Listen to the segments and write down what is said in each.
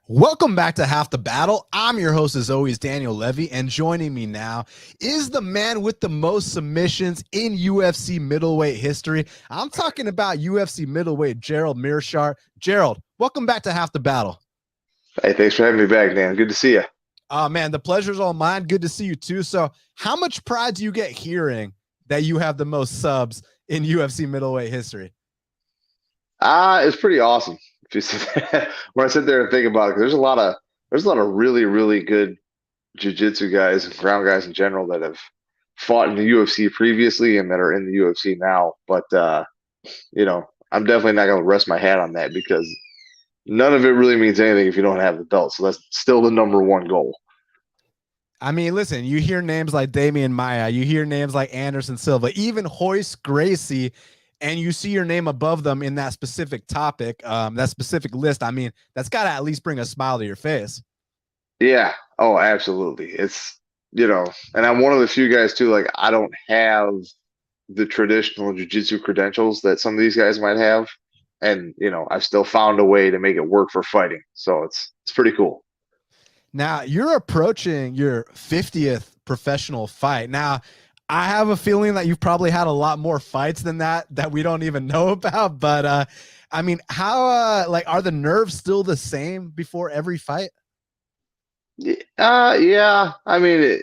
Welcome back to Half the Battle. I'm your host, as always, Daniel Levy, and joining me now is the man with the most submissions in UFC middleweight history. I'm talking about UFC middleweight Gerald Meerschaert. Gerald, welcome back to Half the Battle. Hey, thanks for having me back, Dan. Good to see you. Man, the pleasure's all mine. Good to see you too. So, how much pride do you get hearing that you have the most subs in UFC middleweight history? It's pretty awesome. When I sit there and think about it, 'cause there's a lot of really, really good jiu-jitsu guys and ground guys in general that have fought in the UFC previously and that are in the UFC now. But I'm definitely not going to rest my hat on that because none of it really means anything if you don't have the belt. So that's still the number one goal. I mean, listen, you hear names like Damian Maia, you hear names like Anderson Silva, even Hoist Gracie, and you see your name above them in that specific topic, that specific list. I mean, that's got to at least bring a smile to your face. Yeah. Oh, absolutely. And I'm one of the few guys too. Like, I don't have the traditional jiu-jitsu credentials that some of these guys might have, and I've still found a way to make it work for fighting. So it's pretty cool. Now, you're approaching your 50th professional fight. Now, I have a feeling that you've probably had a lot more fights than that we don't even know about. But I mean, how are the nerves still the same before every fight? Yeah. I mean,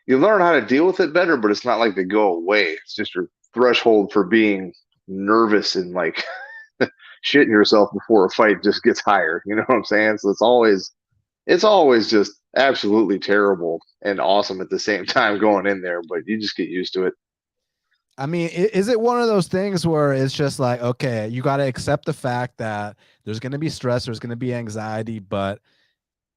you learn how to deal with it better, but it's not like they go away. It's just your threshold for being nervous and like shitting yourself before a fight just gets higher. You know what I'm saying? So it's always just absolutely terrible and awesome at the same time going in there, but you just get used to it. I mean, is it one of those things where it's just like, okay, you got to accept the fact that there's going to be stress, there's going to be anxiety, but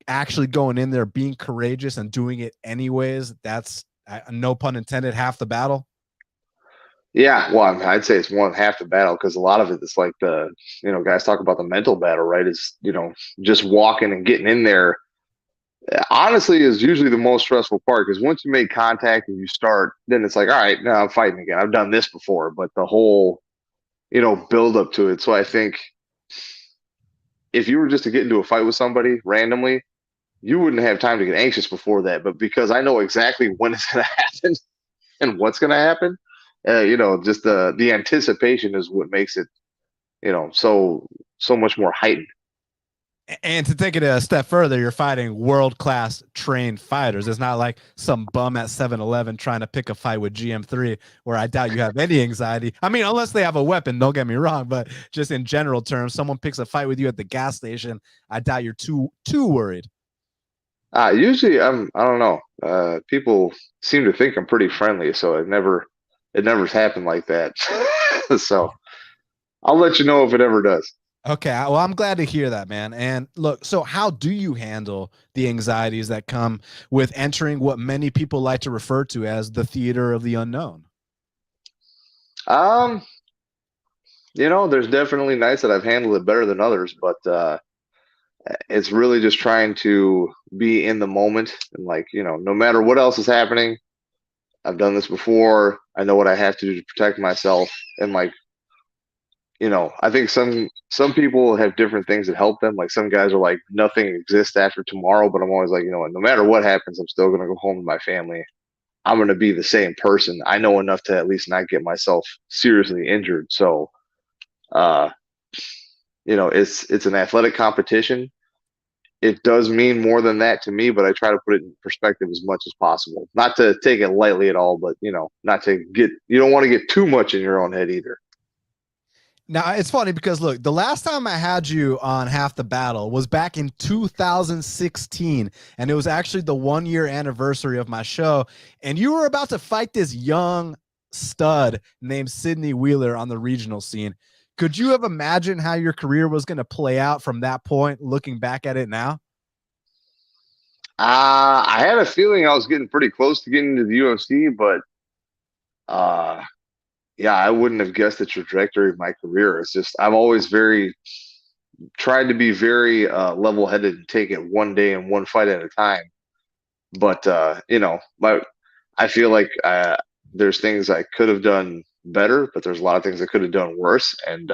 actually going in there, being courageous and doing it anyways, that's no pun intended, half the battle? Yeah, well, I'd say it's one half the battle because a lot of it is like guys talk about the mental battle, right? Is just walking and getting in there. Honestly, is usually the most stressful part because once you make contact and you start, then it's like, all right, now I'm fighting again. I've done this before, but the whole build up to it. So I think if you were just to get into a fight with somebody randomly, you wouldn't have time to get anxious before that. But because I know exactly when it's going to happen and what's going to happen, just the anticipation is what makes it, so much more heightened. And to take it a step further, you're fighting world-class trained fighters. It's not like some bum at 7-Eleven trying to pick a fight with GM3, where I doubt you have any anxiety. I mean, unless they have a weapon, don't get me wrong, but just in general terms, someone picks a fight with you at the gas station, I doubt you're too worried. Usually I don't know. People seem to think I'm pretty friendly, so it never's happened like that. So I'll let you know if it ever does. Okay, well, I'm glad to hear that, man. And look, so how do you handle the anxieties that come with entering what many people like to refer to as the theater of the unknown? Um, there's definitely nights that I've handled it better than others, but it's really just trying to be in the moment and like, no matter what else is happening, I've done this before. I know what I have to do to protect myself. And like, I think some people have different things that help them. Like some guys are like, nothing exists after tomorrow, but I'm always like, no matter what happens, I'm still gonna go home to my family. I'm gonna be the same person. I know enough to at least not get myself seriously injured. So uh, it's an athletic competition. It does mean more than that to me, but I try to put it in perspective as much as possible. Not to take it lightly at all, but not to get you don't want to get too much in your own head either. Now, it's funny because look, the last time I had you on Half the Battle was back in 2016, and it was actually the 1-year anniversary of my show. And you were about to fight this young stud named Sidney Wheeler on the regional scene. Could you have imagined how your career was going to play out from that point, looking back at it now? I had a feeling I was getting pretty close to getting into the UFC, but uh, yeah, I wouldn't have guessed the trajectory of my career. It's just I've always very tried to be very level-headed and take it one day and one fight at a time. But I feel like there's things I could have done better, but there's a lot of things I could have done worse. And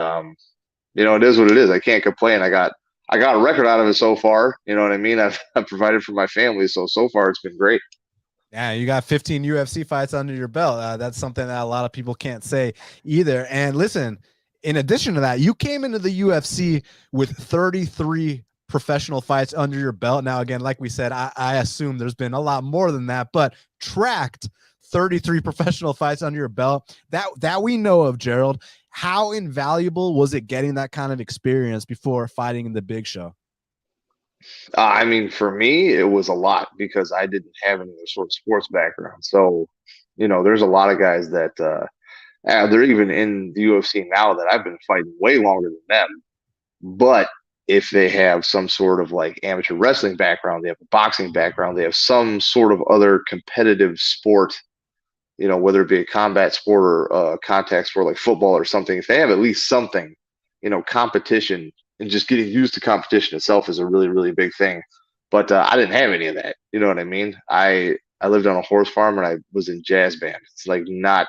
it is what it is. I can't complain. I got I got a record out of it so far. You know what I mean? I've provided for my family, so far it's been great. Yeah, you got 15 UFC fights under your belt. That's something that a lot of people can't say either. And listen, in addition to that, you came into the UFC with 33 professional fights under your belt. Now, again, like we said, I assume there's been a lot more than that, but tracked 33 professional fights under your belt that we know of, Gerald. How invaluable was it getting that kind of experience before fighting in the big show? I mean, for me, it was a lot because I didn't have any sort of sports background. So, there's a lot of guys that they're even in the UFC now that I've been fighting way longer than them. But if they have some sort of like amateur wrestling background, they have a boxing background, they have some sort of other competitive sport, whether it be a combat sport or contact sport like football or something, if they have at least something, competition and just getting used to competition itself is a really, really big thing. But I didn't have any of that. You know what I mean? I lived on a horse farm and I was in jazz band. It's like not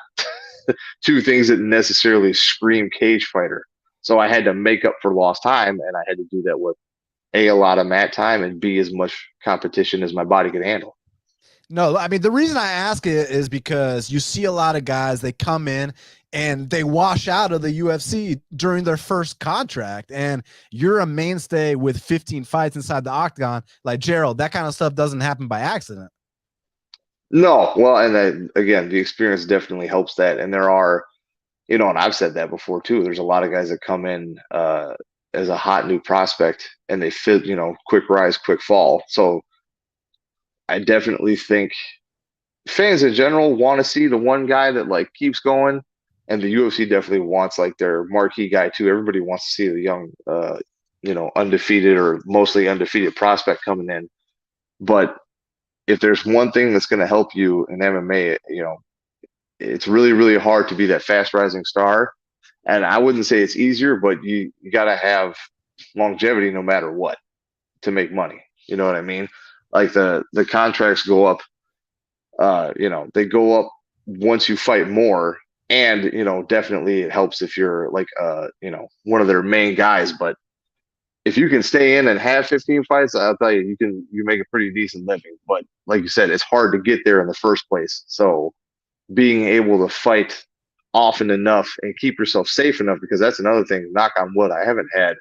two things that necessarily scream cage fighter. So I had to make up for lost time, and I had to do that with a lot of mat time and b as much competition as my body could handle. No, I mean, the reason I ask it is because you see a lot of guys, they come in and they wash out of the UFC during their first contract. And you're a mainstay with 15 fights inside the octagon. Like, Gerald, that kind of stuff doesn't happen by accident. No, well, and again, the experience definitely helps that. And there are, and I've said that before too. There's a lot of guys that come in as a hot new prospect and they fit, quick rise, quick fall. So I definitely think fans in general want to see the one guy that like keeps going, and the UFC definitely wants like their marquee guy too. Everybody wants to see the young, undefeated or mostly undefeated prospect coming in. But if there's one thing that's going to help you in MMA, it's really, really hard to be that fast rising star. And I wouldn't say it's easier, but you got to have longevity no matter what to make money. You know what I mean? Like the contracts go up, they go up once you fight more. And, definitely it helps if you're like, one of their main guys. But if you can stay in and have 15 fights, I'll tell you, you make a pretty decent living. But like you said, it's hard to get there in the first place. So being able to fight often enough and keep yourself safe enough, because that's another thing, knock on wood, I haven't had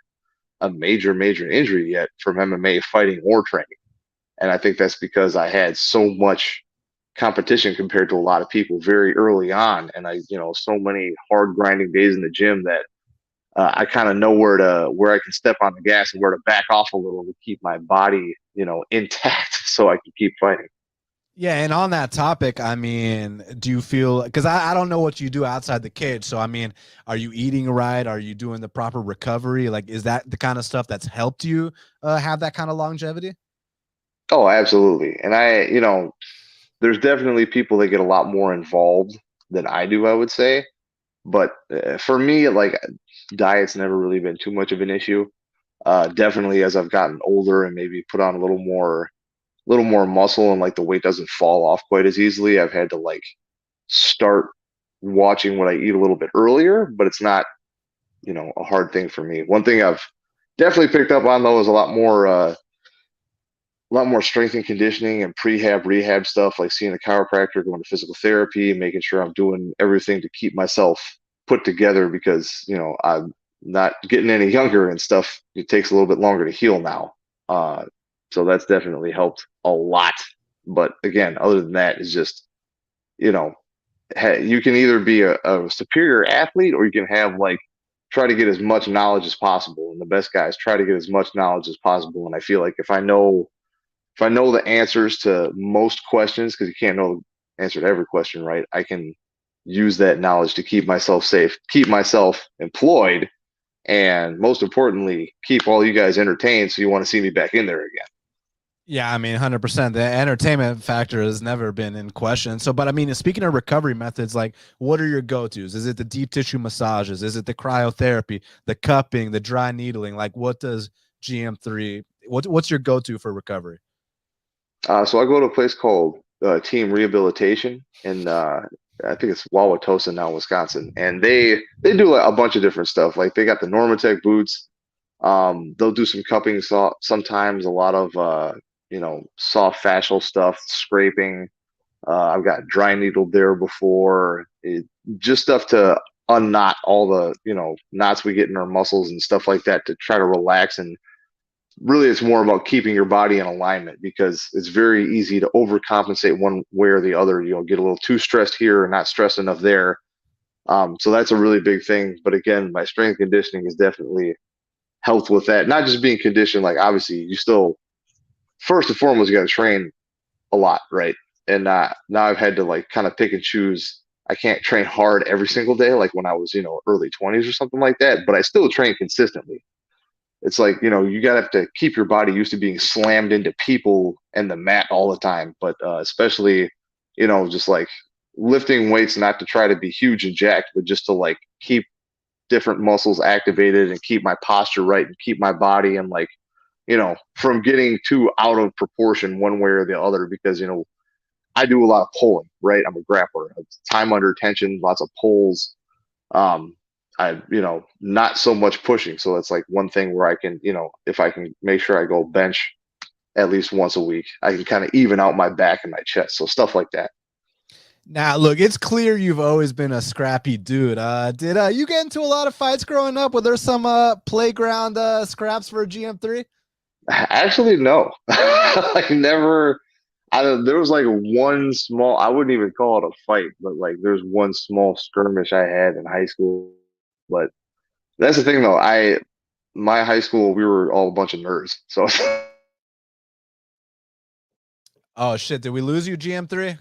a major, major injury yet from MMA fighting or training. And I think that's because I had so much competition compared to a lot of people very early on. And I, so many hard grinding days in the gym that I kind of know where I can step on the gas and where to back off a little to keep my body, intact so I can keep fighting. Yeah, and on that topic, I mean, do you feel, because I don't know what you do outside the cage. So, I mean, are you eating right? Are you doing the proper recovery? Like, is that the kind of stuff that's helped you have that kind of longevity? Oh, absolutely. And there's definitely people that get a lot more involved than I do, I would say. But for me, like diet's never really been too much of an issue. Definitely as I've gotten older and maybe put on a little more muscle and like the weight doesn't fall off quite as easily, I've had to like start watching what I eat a little bit earlier, but it's not, a hard thing for me. One thing I've definitely picked up on though is a lot more strength and conditioning and prehab rehab stuff, like seeing a chiropractor, going to physical therapy, making sure I'm doing everything to keep myself put together because, I'm not getting any younger and stuff. It takes a little bit longer to heal now. So that's definitely helped a lot. But again, other than that, it's just, you know, you can either be a superior athlete or you can have like try to get as much knowledge as possible. And the best guys try to get as much knowledge as possible. And I feel like if I know the answers to most questions, because you can't know the answer to every question, right? I can use that knowledge to keep myself safe, keep myself employed, and most importantly, keep all you guys entertained so you want to see me back in there again. Yeah, I mean, 100%. The entertainment factor has never been in question. So, but I mean, speaking of recovery methods, like what are your go-tos? Is it the deep tissue massages? Is it the cryotherapy, the cupping, the dry needling? Like what does GM3, what's your go-to for recovery? So I go to a place called Team Rehabilitation, and I think it's Wauwatosa now, Wisconsin, and they do like a bunch of different stuff. Like they got the Normatec boots. They'll do some cupping, sometimes a lot of soft fascial stuff, scraping. I've got dry needled there before, just stuff to unknot all the knots we get in our muscles and stuff like that to try to relax. And really, it's more about keeping your body in alignment, because it's very easy to overcompensate one way or the other. Get a little too stressed here and not stressed enough there. So that's a really big thing. But again, my strength conditioning has definitely helped with that. Not just being conditioned, like obviously you still, first and foremost, you got to train a lot, right? And now I've had to like kind of pick and choose. I can't train hard every single day like when I was, early 20s or something like that, but I still train consistently. It's like, you got to have to keep your body used to being slammed into people and the mat all the time. But especially, just like lifting weights, not to try to be huge and jacked, but just to like keep different muscles activated and keep my posture right and keep my body and like, from getting too out of proportion one way or the other. Because, I do a lot of pulling, right? I'm a grappler. It's time under tension, lots of pulls. Not so much pushing. So that's like one thing where I can, if I can make sure I go bench at least once a week, I can kind of even out my back and my chest. So stuff like that. Now, look, it's clear you've always been a scrappy dude. Did you get into a lot of fights growing up? Were there some playground scraps for GM3? Actually, no. I never. There was like one small. I wouldn't even call it a fight, but like there's one small skirmish I had in high school. But that's the thing, though. My high school, we were all a bunch of nerds. So. Oh shit! Did we lose you, GM3?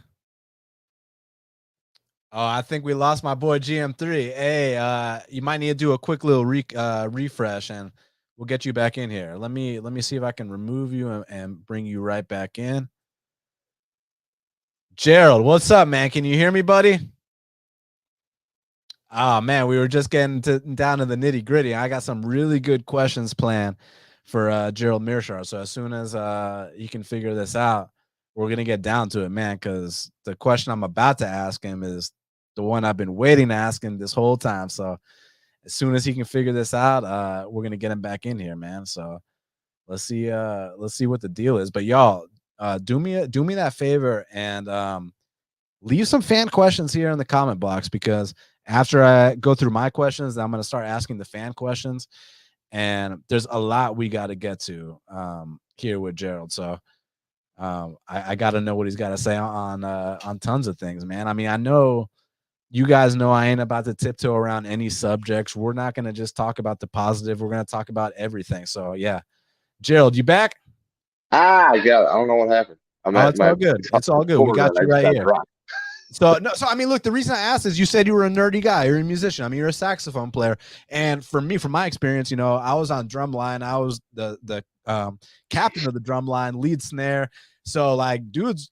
Oh, I think we lost my boy GM3. Hey, you might need to do a quick little refresh, and we'll get you back in here. Let me see if I can remove you and bring you right back in. Gerald, what's up, man? Can you hear me, buddy? Oh man, we were just getting down to the nitty gritty. I got some really good questions planned for Gerald Meerschaert. So as soon as you can figure this out, we're gonna get down to it, man. Because the question I'm about to ask him is the one I've been waiting to ask him this whole time. So as soon as he can figure this out, we're gonna get him back in here, man. So let's see what the deal is. But y'all, do me that favor and leave some fan questions here in the comment box, because after I go through my questions, I'm gonna start asking the fan questions, and there's a lot we got to get to here with Gerald. So I got to know what he's got to say on tons of things, man. I mean, I know you guys know I ain't about to tiptoe around any subjects. We're not going to just talk about the positive. We're going to talk about everything. So yeah, Gerald, you back? I got it. I don't know what happened. It's all good. It's all good. We got you right here. So no, so I mean, look, the reason I asked is you said you were a nerdy guy. You're a musician. I mean, you're a saxophone player. And for me, from my experience, I was on drumline. I was the captain of the drumline, lead snare. So like, dudes,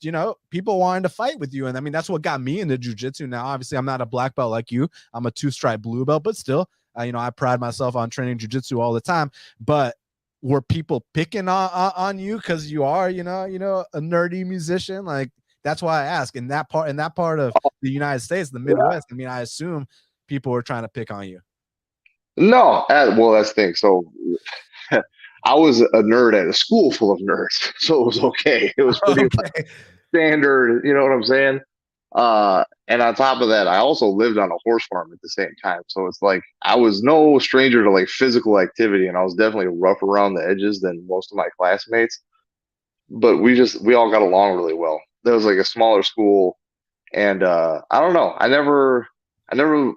people wanted to fight with you. And I mean, that's what got me into jujitsu. Now, obviously, I'm not a black belt like you. I'm a 2-stripe blue belt, but still, I pride myself on training jujitsu all the time. But were people picking on you because you are, a nerdy musician? Like, that's why I ask. In that part of the United States, the Midwest, I mean, I assume people were trying to pick on you. No, well, that's the thing. So I was a nerd at a school full of nerds, so it was okay. It was pretty standard, you know what I'm saying? And on top of that, I also lived on a horse farm at the same time. So it's like I was no stranger to like physical activity, and I was definitely rougher around the edges than most of my classmates. But we all got along really well. There was like a smaller school, and I don't know. I never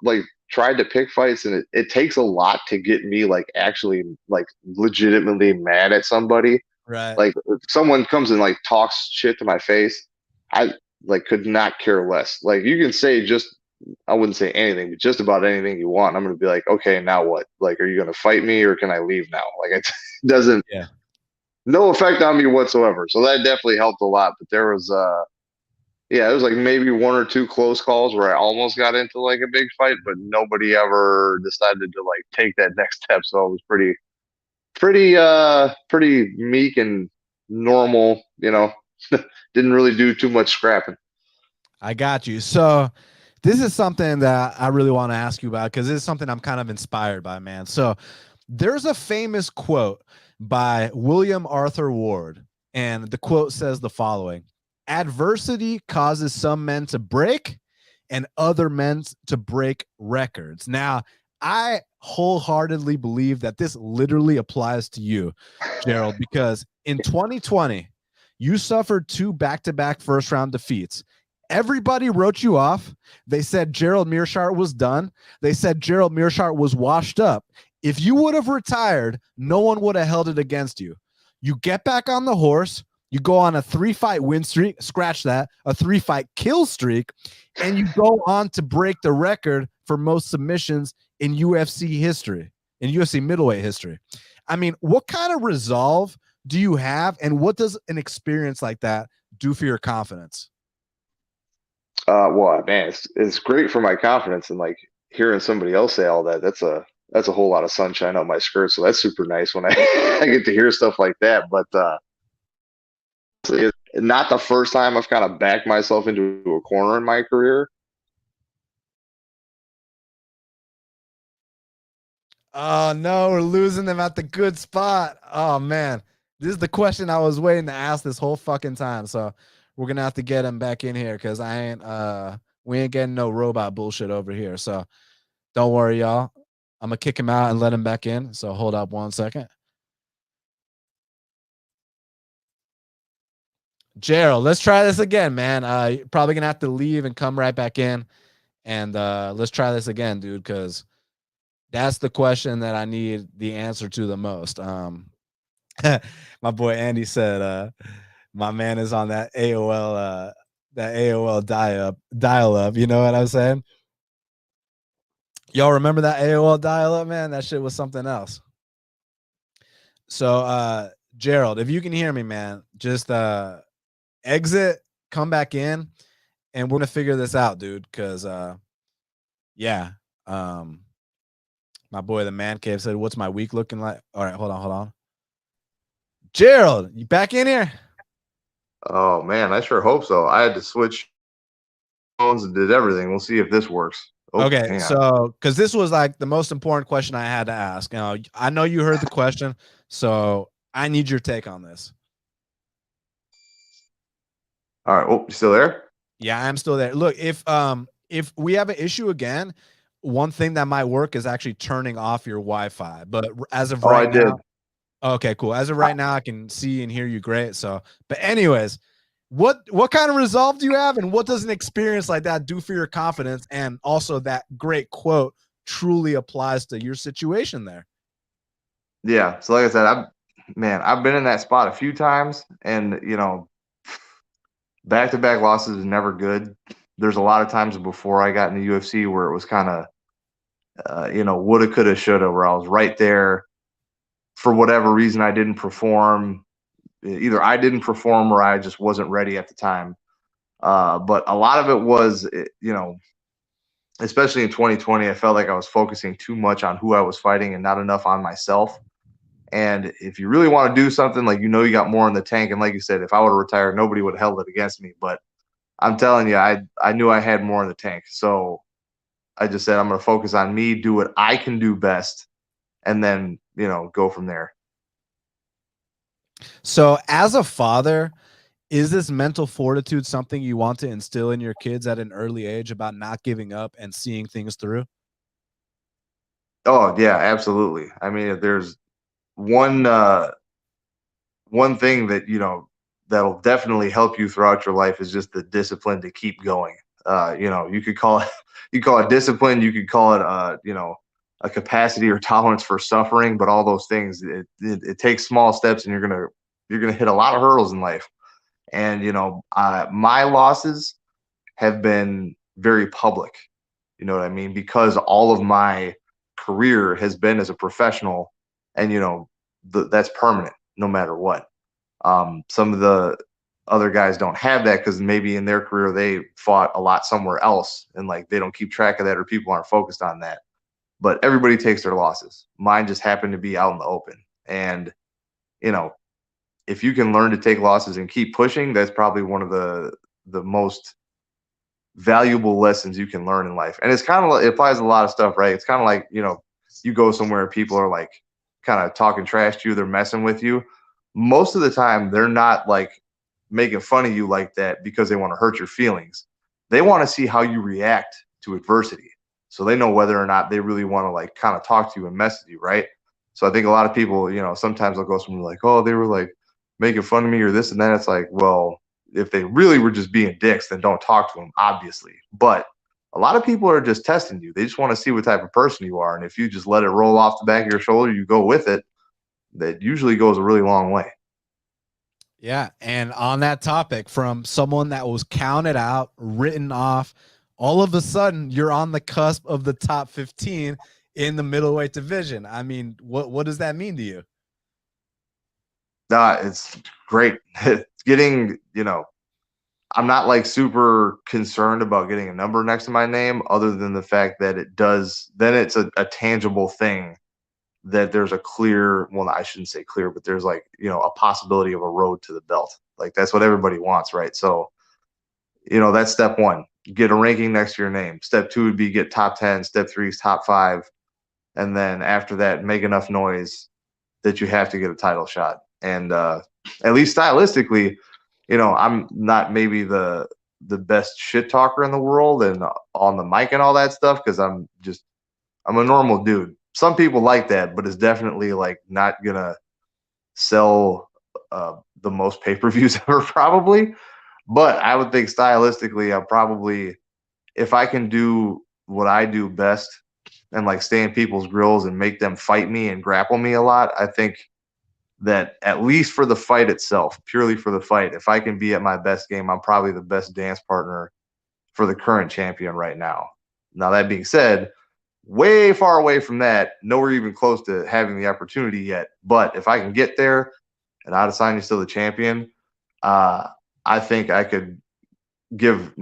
like tried to pick fights, and it takes a lot to get me like actually like legitimately mad at somebody. Right. Like if someone comes and like talks shit to my face, I like could not care less. Like you can say I wouldn't say anything, but just about anything you want. I'm gonna be like, okay, now what? Like, are you gonna fight me or can I leave now? Like it doesn't no effect on me whatsoever. So that definitely helped a lot. But there was it was like maybe one or two close calls where I almost got into like a big fight, but nobody ever decided to like take that next step. So it was pretty meek and normal, didn't really do too much scrapping. I got you. So this is something that I really want to ask you about, because this is something I'm kind of inspired by, man. So There's a famous quote by William Arthur Ward, and the quote says the following: adversity causes some men to break and other men to break records. Now, I wholeheartedly believe that this literally applies to you, Gerald, because in 2020, you suffered 2 back-to-back first-round defeats. Everybody wrote you off. They said Gerald Meerschaert was done. They said Gerald Meerschaert was washed up. If you would have retired, no one would have held it against you. You get back on the horse, you go on a 3-fight win streak, scratch that, a 3-fight kill streak, and you go on to break the record for most submissions in UFC history, in UFC middleweight history. I mean, what kind of resolve do you have, and what does an experience like that do for your confidence? Well, man, it's great for my confidence, and like hearing somebody else say all that, that's a whole lot of sunshine on my skirt. So that's super nice when I I get to hear stuff like that. But it's not the first time I've kind of backed myself into a corner in my career. Oh no, we're losing them at the good spot. Oh man, this is the question I was waiting to ask this whole fucking time. So we're gonna have to get him back in here because we ain't getting no robot bullshit over here. So don't worry, y'all. I'm gonna kick him out and let him back in. So hold up 1 second. Gerald, let's try this again, man. You're probably gonna have to leave and come right back in. And let's try this again, dude, because that's the question that I need the answer to the most. My boy Andy said, my man is on that AOL dial up. You know what I'm saying? Y'all remember that AOL dial up, man? That shit was something else. So, Gerald, if you can hear me, man, just exit, come back in, and we're gonna figure this out, dude. Because yeah, my boy the man cave said, "What's my week looking like?" All right, hold on. Gerald, you back in here? Oh man, I sure hope so. I had to switch phones and did everything. We'll see if this works. Oh, Okay, so because this was like the most important question I had to ask. Now, I know you heard the question, so I need your take on this. All right. Oh, you still there? Yeah, I'm still there. Look, if we have an issue again, one thing that might work is actually turning off your Wi-Fi. But as of right now, did. Okay, cool. As of right now, I can see and hear you great. So, but anyways, what kind of resolve do you have, and what does an experience like that do for your confidence? And also, that great quote truly applies to your situation there. Yeah. So like I said, I've been in that spot a few times, and back-to-back losses is never good. There's a lot of times before I got in the UFC where it was kind of, woulda, coulda, shoulda, where I was right there. For whatever reason, I didn't perform. Either I didn't perform or I just wasn't ready at the time. But a lot of it was, especially in 2020, I felt like I was focusing too much on who I was fighting and not enough on myself. And if you really want to do something, like, you got more in the tank. And like you said, if I would have retired, nobody would have held it against me. But I'm telling you, I knew I had more in the tank. So I just said, I'm going to focus on me, do what I can do best, and then, go from there. So, as a father, is this mental fortitude something you want to instill in your kids at an early age about not giving up and seeing things through? Oh yeah, absolutely. I mean, if there's one one thing that that'll definitely help you throughout your life is just the discipline to keep going. You could call it discipline, you could call it a capacity or tolerance for suffering, but all those things, it takes small steps, and you're gonna hit a lot of hurdles in life. And my losses have been very public. You know what I mean? Because all of my career has been as a professional, and that's permanent no matter what. Some of the other guys don't have that because maybe in their career they fought a lot somewhere else, and like they don't keep track of that, or people aren't focused on that. But everybody takes their losses. Mine just happened to be out in the open. And if you can learn to take losses and keep pushing, that's probably one of the most valuable lessons you can learn in life. And it's kind of, it applies to a lot of stuff, right? It's kind of like, you go somewhere and people are like, kind of talking trash to you, they're messing with you, most of the time they're not like making fun of you like that because they want to hurt your feelings. They want to see how you react to adversity. So they know whether or not they really want to like kind of talk to you and mess with you, right? So I think a lot of people, sometimes they'll go somewhere like, oh, they were like making fun of me or this and that. It's like, well, if they really were just being dicks, then don't talk to them, obviously. But a lot of people are just testing you. They just want to see what type of person you are. And if you just let it roll off the back of your shoulder, you go with it, that usually goes a really long way. Yeah. And on that topic, from someone that was counted out, written off, all of a sudden you're on the cusp of the top 15 in the middleweight division. I mean, what does that mean to you? It's great. It's getting, I'm not like super concerned about getting a number next to my name, other than the fact that then it's a tangible thing, that there's a clear, well, I shouldn't say clear, but there's like, a possibility of a road to the belt. Like that's what everybody wants, right? So, that's step one, get a ranking next to your name. Step two would be get top 10. Step three is top 5. And then after that, make enough noise that you have to get a title shot. And at least stylistically, I'm not maybe the best shit talker in the world and on the mic and all that stuff, because I'm a normal dude. Some people like that, but it's definitely like not gonna sell the most pay-per-views ever, probably. But I would think stylistically, I'm probably, if I can do what I do best and like stay in people's grills and make them fight me and grapple me a lot, I think that at least for the fight itself, purely for the fight, if I can be at my best game, I'm probably the best dance partner for the current champion right now. Now, that being said, way far away from that, nowhere even close to having the opportunity yet. But if I can get there and Adesanya's still the champion, I think I could give,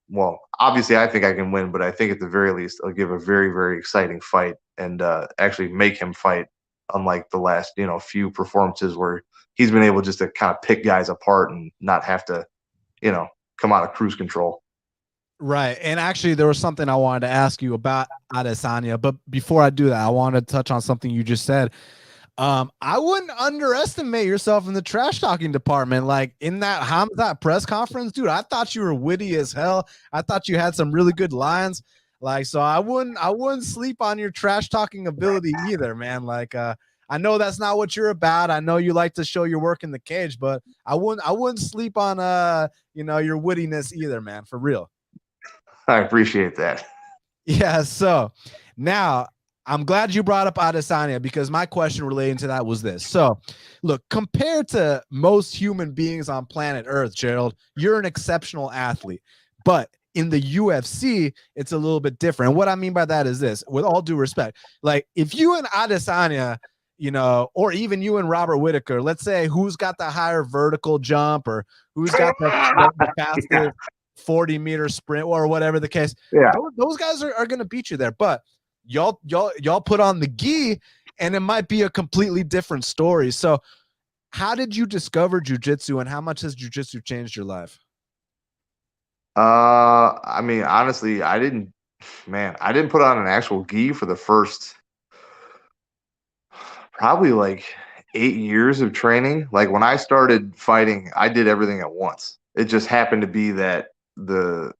well, obviously I think I can win, but I think at the very least I'll give a very, very exciting fight and actually make him fight, unlike the last, few performances where he's been able just to kind of pick guys apart and not have to, come out of cruise control. Right. And actually, there was something I wanted to ask you about Adesanya. But before I do that, I want to touch on something you just said. I wouldn't underestimate yourself in the trash talking department. Like in that Hamzat press conference, dude, I thought you were witty as hell. I thought you had some really good lines. Like, so I wouldn't sleep on your trash talking ability either, man. Like, I know that's not what you're about. I know you like to show your work in the cage, but I wouldn't sleep on your wittiness either, man, for real. I appreciate that. Yeah. So now I'm glad you brought up Adesanya, because my question relating to that was this. So look, compared to most human beings on planet Earth, Gerald, you're an exceptional athlete, but in the UFC, it's a little bit different. And what I mean by that is this, with all due respect, like if you and Adesanya, or even you and Robert Whittaker, let's say who's got the higher vertical jump or who's got the fastest 40-meter sprint or whatever the case, yeah, those guys are going to beat you there. But y'all put on the gi and it might be a completely different story. So how did you discover jiu-jitsu and how much has jiu-jitsu changed your life? I mean, honestly, I didn't put on an actual gi for the first probably like 8 years of training. Like when I started fighting, I did everything at once. It just happened to be that the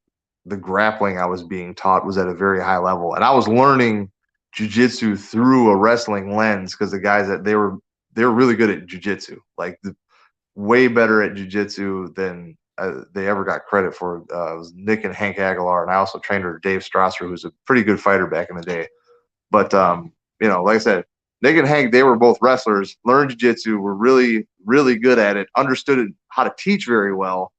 grappling I was being taught was at a very high level, and I was learning jiu-jitsu through a wrestling lens, because the guys that they were really good at jiu-jitsu, like way better at jiu-jitsu than they ever got credit for. It was Nick and Hank Aguilar, and I also trained under Dave Strasser, who's a pretty good fighter back in the day. But like I said, Nick and Hank, they were both wrestlers, learned jiu-jitsu, were really, really good at it, understood how to teach very well.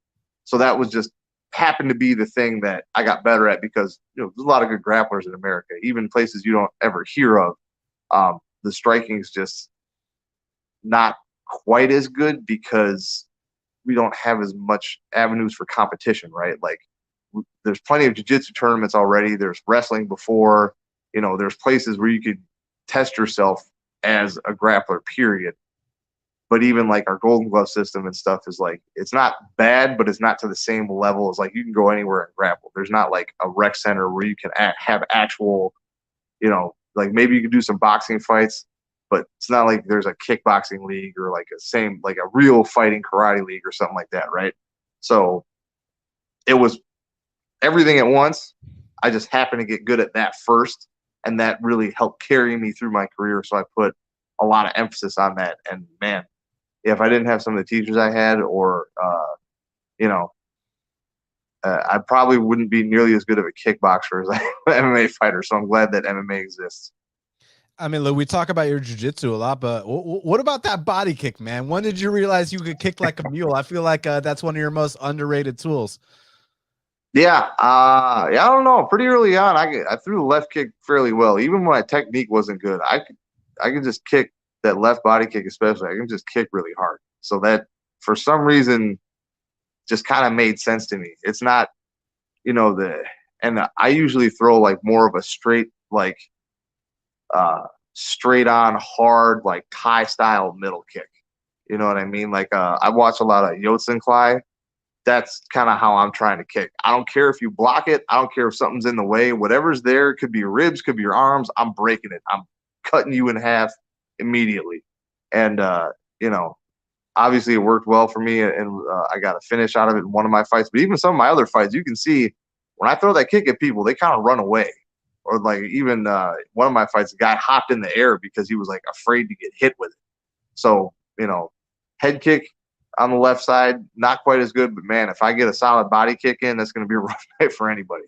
So that was just happened to be the thing that I got better at, because there's a lot of good grapplers in America, even places you don't ever hear of. The striking is just not quite as good because we don't have as much avenues for competition, right? Like there's plenty of jiu-jitsu tournaments already. There's wrestling before, there's places where you could test yourself as a grappler, period. But even like our Golden Glove system and stuff is like, it's not bad, but it's not to the same level as like you can go anywhere and grapple. There's not like a rec center where you can have actual, like maybe you can do some boxing fights, but it's not like there's a kickboxing league or like a real fighting karate league or something like that, right? So it was everything at once. I just happened to get good at that first, and that really helped carry me through my career. So I put a lot of emphasis on that. And man, if I didn't have some of the teachers I had, or I probably wouldn't be nearly as good of a kickboxer as I am an MMA fighter. So I'm glad that MMA exists. I mean, look, we talk about your jiu-jitsu a lot, but what about that body kick, man? When did you realize you could kick like a mule? I feel like that's one of your most underrated tools. Yeah, I don't know. Pretty early on, I threw the left kick fairly well. Even when my technique wasn't good, I could just kick that left body kick, especially. I can just kick really hard. So that, for some reason, just kind of made sense to me. It's not, I usually throw like more of a straight, like straight on hard, like Thai style middle kick. You know what I mean? Like I watch a lot of Yotsenklai. That's kind of how I'm trying to kick. I don't care if you block it. I don't care if something's in the way. Whatever's there, could be your ribs, could be your arms. I'm breaking it. I'm cutting you in half immediately. And, obviously it worked well for me, and I got a finish out of it in one of my fights. But even some of my other fights, you can see when I throw that kick at people, they kind of run away. Or like even one of my fights, the guy hopped in the air because he was like afraid to get hit with it. So, head kick on the left side, not quite as good, but man, if I get a solid body kick in, that's going to be a rough night for anybody.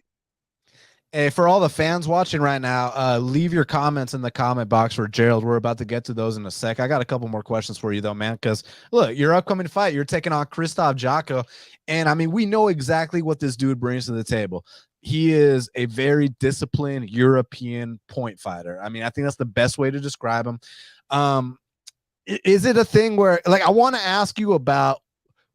Hey, for all the fans watching right now, leave your comments in the comment box for Gerald. We're about to get to those in a sec. I got a couple more questions for you though, man, because look, your upcoming fight, you're taking on Krzysztof Jotko, and I mean, we know exactly what this dude brings to the table. He is a very disciplined European point fighter. I mean, I think that's the best way to describe him. Is it a thing where, like, I want to ask you about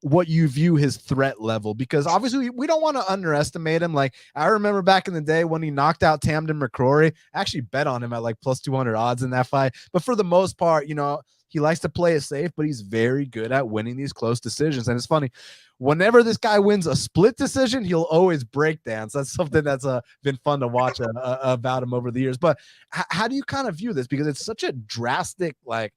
what you view his threat level, because obviously we don't want to underestimate him. Like, I remember back in the day when he knocked out Tamden McCrory, I actually bet on him at like plus 200 odds in that fight. But for the most part, he likes to play it safe, but he's very good at winning these close decisions. And it's funny, whenever this guy wins a split decision, he'll always break dance. That's something that's been fun to watch about him over the years. But how do you kind of view this? Because it's such a drastic, like,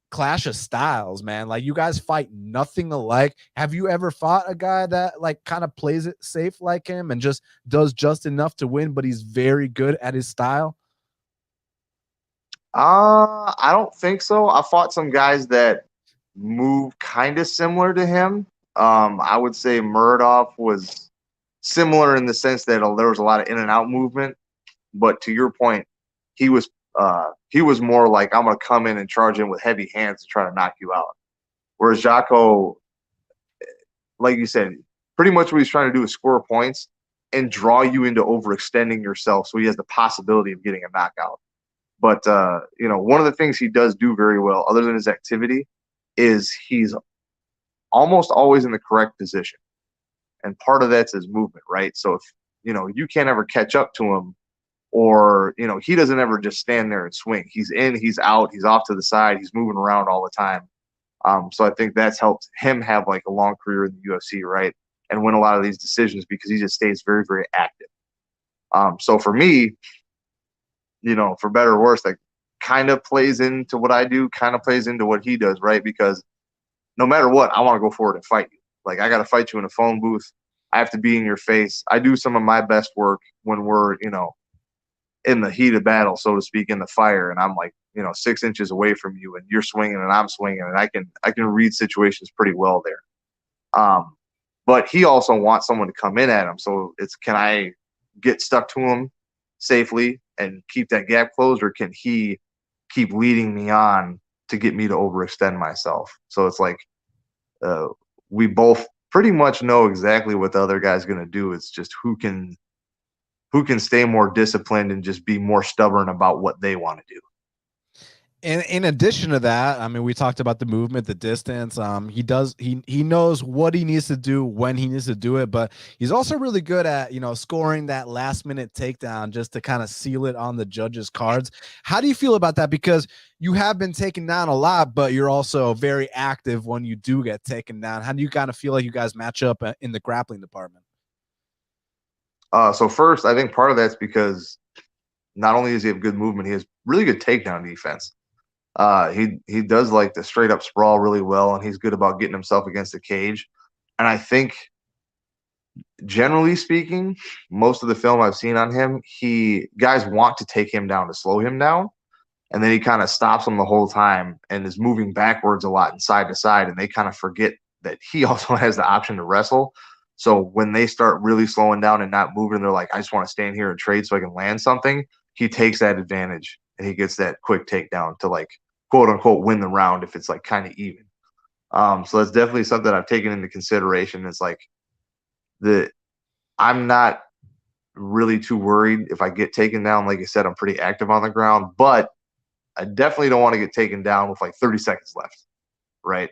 clash of styles, man. Like, you guys fight nothing alike. Have you ever fought a guy that like kind of plays it safe like him and just does just enough to win, but he's very good at his style? I don't think so. I fought some guys that move kind of similar to him. I would say Muradov was similar in the sense that there was a lot of in and out movement, but to your point, he was more like, I'm going to come in and charge in with heavy hands to try to knock you out. Whereas Jotko, like you said, pretty much what he's trying to do is score points and draw you into overextending yourself so he has the possibility of getting a knockout. But, one of the things he does do very well, other than his activity, is he's almost always in the correct position. And part of that's his movement, right? So if, you can't ever catch up to him, or, he doesn't ever just stand there and swing. He's in, he's out, he's off to the side, he's moving around all the time. So I think that's helped him have like a long career in the UFC, right? And win a lot of these decisions because he just stays very, very active. So for me, for better or worse, that kind of plays into what I do, kind of plays into what he does, right? Because no matter what, I want to go forward and fight you. Like, I got to fight you in a phone booth. I have to be in your face. I do some of my best work when we're, in the heat of battle, so to speak, in the fire, and I'm like, 6 inches away from you, and you're swinging and I'm swinging, and I can read situations pretty well there. But he also wants someone to come in at him, so can I get stuck to him safely and keep that gap closed, or can he keep leading me on to get me to overextend myself? So it's like we both pretty much know exactly what the other guy's going to do. It's just who can stay more disciplined and just be more stubborn about what they want to do. And in addition to that, I mean, we talked about the movement, the distance. He knows what he needs to do when he needs to do it, but he's also really good at, scoring that last minute takedown just to kind of seal it on the judges' cards. How do you feel about that? Because you have been taken down a lot, but you're also very active when you do get taken down. How do you kind of feel like you guys match up in the grappling department? So first, I think part of that's because not only does he have good movement, he has really good takedown defense. He does like the straight up sprawl really well, and he's good about getting himself against the cage. And I think, generally speaking, most of the film I've seen on him, guys want to take him down to slow him down, and then he kind of stops them the whole time and is moving backwards a lot and side to side, and they kind of forget that he also has the option to wrestle. So when they start really slowing down and not moving, they're like, I just want to stand here and trade so I can land something. He takes that advantage and he gets that quick takedown to like quote unquote win the round if it's like kind of even. So that's definitely something I've taken into consideration. It's like I'm not really too worried if I get taken down. Like I said, I'm pretty active on the ground, but I definitely don't want to get taken down with like 30 seconds left, right?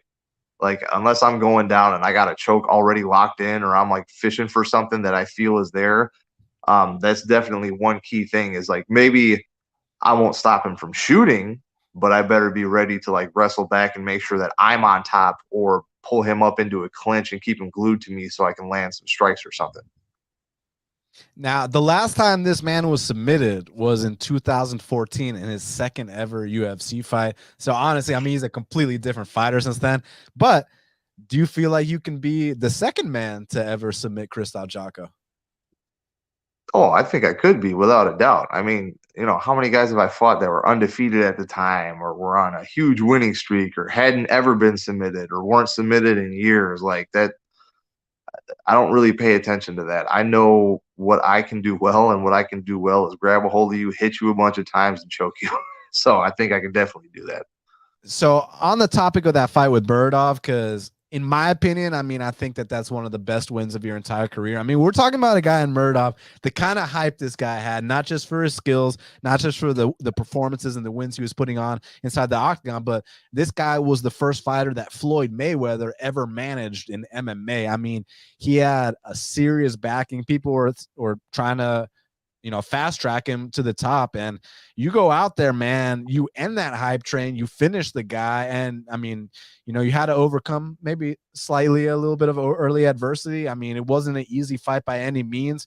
Like, unless I'm going down and I got a choke already locked in, or I'm like fishing for something that I feel is there. That's definitely one key thing, is like, maybe I won't stop him from shooting, but I better be ready to like wrestle back and make sure that I'm on top, or pull him up into a clinch and keep him glued to me so I can land some strikes or something. Now, the last time this man was submitted was in 2014 in his second ever UFC fight. So honestly, I mean, he's a completely different fighter since then. But do you feel like you can be the second man to ever submit Krzysztof Jotko? Oh, I think I could be, without a doubt. I mean, how many guys have I fought that were undefeated at the time, or were on a huge winning streak, or hadn't ever been submitted, or weren't submitted in years? Like that, I don't really pay attention to that. I know what I can do well, and what I can do well is grab a hold of you, hit you a bunch of times, and choke you. So I think I can definitely do that. So on the topic of that fight with Birdov, because in my opinion, I mean, I think that that's one of the best wins of your entire career. I mean, we're talking about a guy in Murdoch, the kind of hype this guy had, not just for his skills, not just for the performances and the wins he was putting on inside the octagon, but this guy was the first fighter that Floyd Mayweather ever managed in MMA. I mean, he had a serious backing. People were trying to, fast track him to the top, and you go out there, man, you end that hype train, you finish the guy. And I mean, you had to overcome maybe slightly a little bit of early adversity. I mean, it wasn't an easy fight by any means.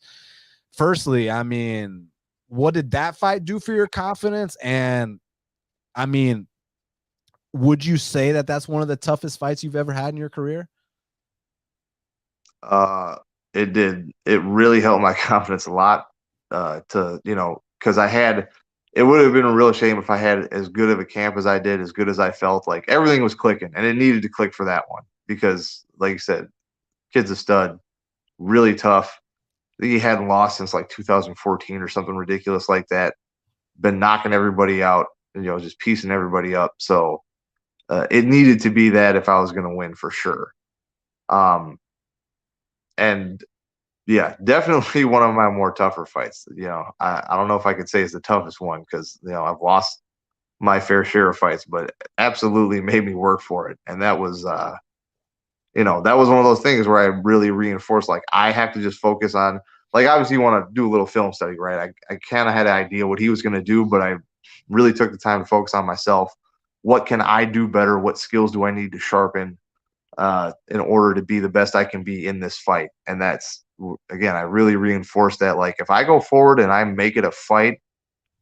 Firstly, I mean, what did that fight do for your confidence? And I mean, would you say that that's one of the toughest fights you've ever had in your career? It did. It really helped my confidence a lot. Because it would have been a real shame if I had as good of a camp as I did, as good as I felt. Like, everything was clicking, and it needed to click for that one, because, like you said, kid's a stud, really tough. He hadn't lost since like 2014 or something ridiculous like that. Been knocking everybody out, just piecing everybody up. So it needed to be that if I was going to win, for sure. And yeah, definitely one of my more tougher fights. I don't know if I could say it's the toughest one, because I've lost my fair share of fights, but absolutely made me work for it. And that was that was one of those things where I really reinforced, like, I have to just focus on, like, obviously you want to do a little film study, right? I kind of had an idea what he was going to do, but I really took the time to focus on myself. What can I do better? What skills do I need to sharpen in order to be the best I can be in this fight? And that's, again, I really reinforced that, like, if I go forward and I make it a fight,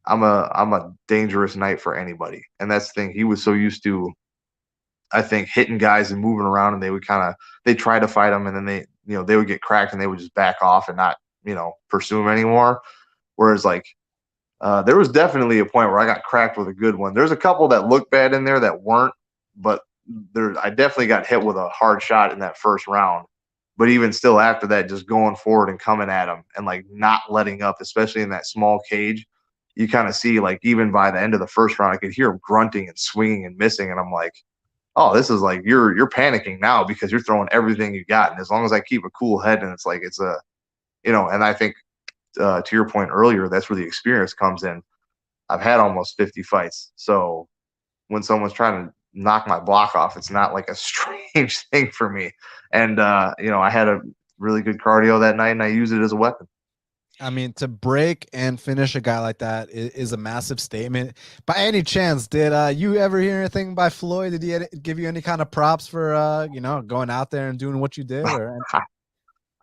I'm a dangerous night for anybody. And that's the thing. He was so used to, I think, hitting guys and moving around, and they try to fight him, and then they would get cracked and they would just back off and not, pursue him anymore. Whereas, like, there was definitely a point where I got cracked with a good one. There's a couple that looked bad in there that weren't, but I definitely got hit with a hard shot in that first round. But even still, after that, just going forward and coming at him and, like, not letting up, especially in that small cage. You kind of see, like, even by the end of the first round, I could hear him grunting and swinging and missing. And I'm like, oh, this is like, you're panicking now because you're throwing everything you got. And as long as I keep a cool head, and it's like, it's and I think to your point earlier, that's where the experience comes in. I've had almost 50 fights. So when someone's trying to knock my block off, it's not like a strange thing for me. And I had a really good cardio that night, and I used it as a weapon. I mean, to break and finish a guy like that is a massive statement. By any chance, did you ever hear anything by Floyd? Did he give you any kind of props for going out there and doing what you did? Or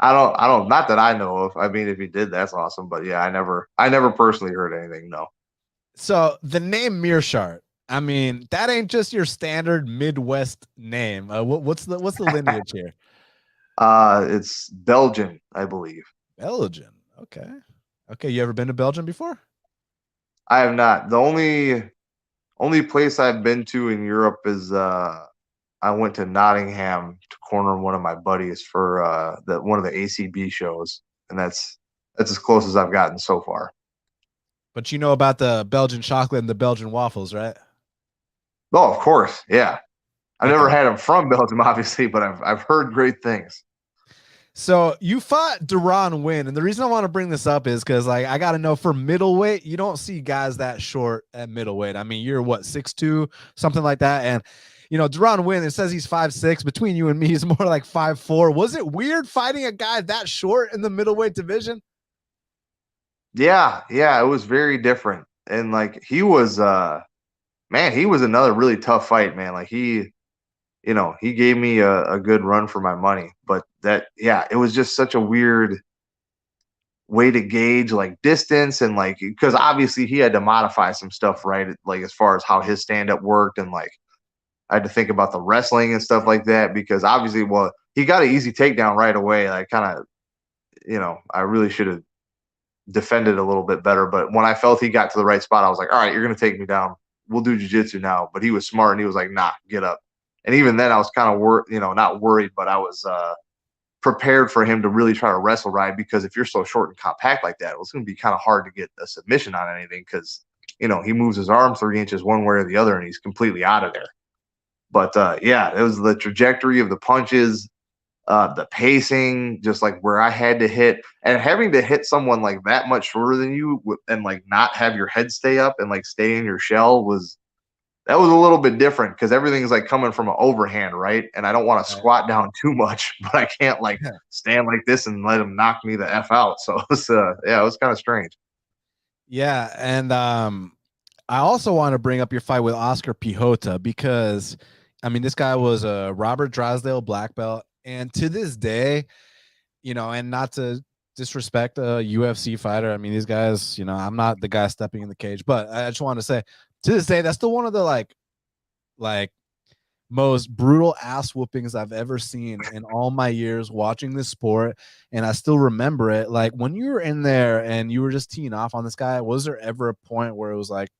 I don't, not that I know of. I mean, if he did, that's awesome. But yeah, I never personally heard anything. No. So the name Meerschaert, I mean, that ain't just your standard Midwest name. What's the lineage here? It's Belgian, I believe. Belgian. Okay. Okay. You ever been to Belgium before? I have not. The only place I've been to in Europe is I went to Nottingham to corner one of my buddies for one of the ACB shows, and that's as close as I've gotten so far. But you know about the Belgian chocolate and the Belgian waffles, right? Oh, of course, yeah. I've never Okay. had them from Belgium, obviously, but I've heard great things. So you fought Duron Win, and the reason I want to bring this up is because like I got to know for middleweight, you don't see guys that short at middleweight. I mean, you're what 6'2", something like that, and you know Duron Win. It says he's 5'6". Between you and me, he's more like 5'4". Was it weird fighting a guy that short in the middleweight division? Yeah, it was very different, and like he was, man, he was another really tough fight, man. Like he gave me a good run for my money, but it was just such a weird way to gauge like distance and like because obviously he had to modify some stuff, right? Like as far as how his stand up worked, and like I had to think about the wrestling and stuff like that because obviously, well, he got an easy takedown right away. I kind of, I really should have defended a little bit better, but when I felt he got to the right spot, I was like, all right, you're gonna take me down. We'll do jujitsu now. But he was smart and he was like, nah, get up. And even then, I was kind of not worried, but I was prepared for him to really try to wrestle ride because if you're so short and compact like that, it's going to be kind of hard to get a submission on anything because he moves his arm 3 inches one way or the other and he's completely out of there. But it was the trajectory of the punches, the pacing, just like where I had to hit, and having to hit someone like that much shorter than you and like not have your head stay up and like stay in your shell was a little bit different because everything's like coming from an overhand, right? And I don't want to squat down too much, but I can't like stand like this and let him knock me the F out. So it was, it was kind of strange. Yeah, and I also want to bring up your fight with Oscar Pihota because, I mean, this guy was a Robert Drysdale black belt, and to this day, and not to disrespect a UFC fighter, I mean, these guys, I'm not the guy stepping in the cage, but I just want to say, to this day, that's still one of the like most brutal ass whoopings I've ever seen in all my years watching this sport. And I still remember it. Like when you were in there and you were just teeing off on this guy, was there ever a point where it was like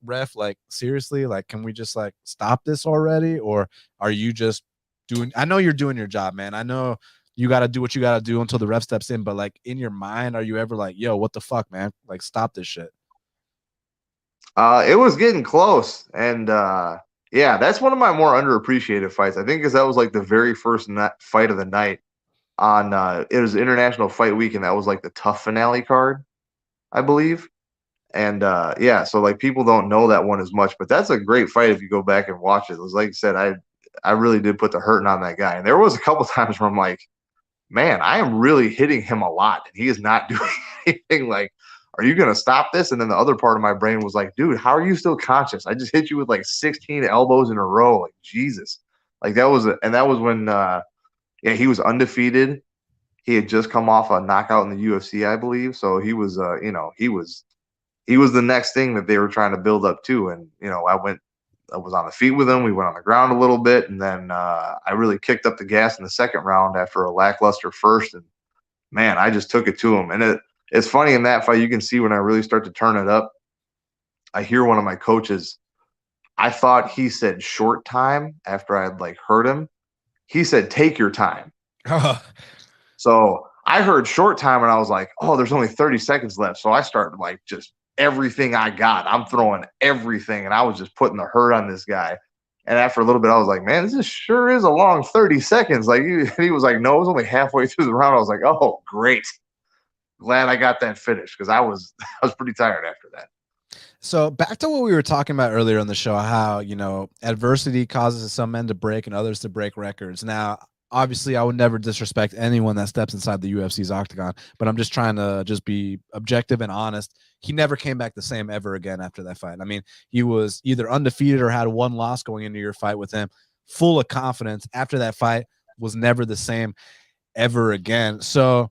ref, like seriously, like, can we just like stop this already? Or are you just I know you're doing your job, man. I know you got to do what you got to do until the ref steps in, but like in your mind, are you ever like, yo, what the fuck, man? Like stop this shit. It was getting close, and that's one of my more underappreciated fights. I think because that was like the very first fight of the night on it was International Fight Week, and that was like the tough finale card, I believe. And so like people don't know that one as much, but that's a great fight if you go back and watch it. It was like you said, I really did put the hurting on that guy, and there was a couple times where I'm like, man, I am really hitting him a lot, and he is not doing anything. Like, are you going to stop this? And then the other part of my brain was like, dude, how are you still conscious? I just hit you with like 16 elbows in a row. Like, Jesus. Like that was when, he was undefeated. He had just come off a knockout in the UFC, I believe. So he was, he was the next thing that they were trying to build up to. And, I was on the feet with him. We went on the ground a little bit. And then I really kicked up the gas in the second round after a lackluster first. And man, I just took it to him. And it's funny in that fight, you can see when I really start to turn it up, I hear one of my coaches, I thought he said short time after I had like heard him. He said, take your time. So I heard short time and I was like, oh, there's only 30 seconds left. So I started like just everything I got. I'm throwing everything. And I was just putting the hurt on this guy. And after a little bit, I was like, man, this sure is a long 30 seconds. Like he was like, no, it was only halfway through the round. I was like, oh, great. Glad I got that finished because I was pretty tired after that. So back to what we were talking about earlier on the show, how, adversity causes some men to break and others to break records. Now, obviously, I would never disrespect anyone that steps inside the UFC's octagon, but I'm just trying to just be objective and honest. He never came back the same ever again after that fight. I mean, he was either undefeated or had one loss going into your fight with him, full of confidence. After that fight, was never the same ever again. So,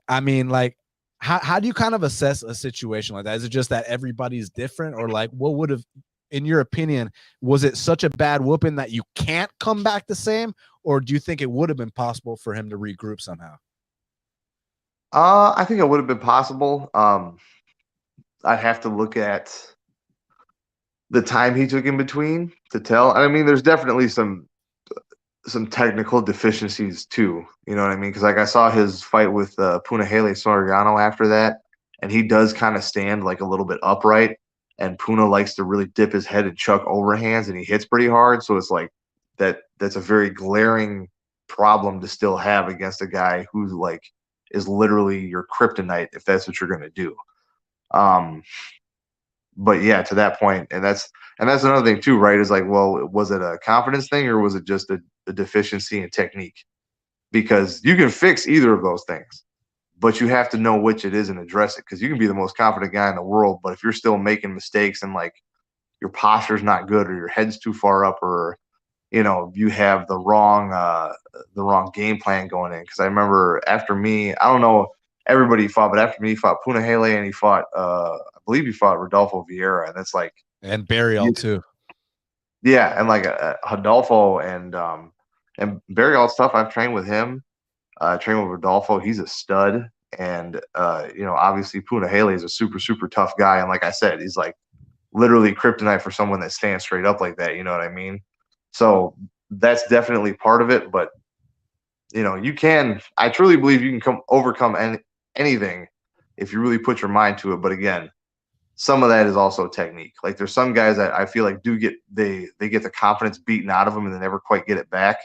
I mean, like, how do you kind of assess a situation like that? Is it just that everybody's different, or like what would have in your opinion, was it such a bad whooping that you can't come back the same, or do you think it would have been possible for him to regroup somehow? I think it would have been possible. I'd have to look at the time he took in between to tell. I mean, there's definitely some technical deficiencies too. You know what I mean? Because like I saw his fight with Punahele Soriano after that, and he does kind of stand like a little bit upright, and Puna likes to really dip his head and chuck overhands, and he hits pretty hard. So it's like that's a very glaring problem to still have against a guy who's like is literally your kryptonite if that's what you're going to do. But yeah, to that point, and that's another thing too, right? Is like, well, was it a confidence thing or was it just a deficiency in technique? Because you can fix either of those things, but you have to know which it is and address it. Because you can be the most confident guy in the world, but if you're still making mistakes and like your posture's not good or your head's too far up or you have the wrong game plan going in. Because I remember after me, I don't know everybody fought, but after me, he fought Punahele and he fought I believe he fought Rodolfo Vieira, and it's like Barrial too. Yeah, and like Rodolfo and Barrial's tough. I've trained with him. Trained with Rodolfo. He's a stud, and obviously Punahele is a super super tough guy. And like I said, he's like literally kryptonite for someone that stands straight up like that. You know what I mean? So that's definitely part of it. But you can. I truly believe you can overcome anything if you really put your mind to it. But again, some of that is also technique. Like there's some guys that I feel like do get they get the confidence beaten out of them and they never quite get it back.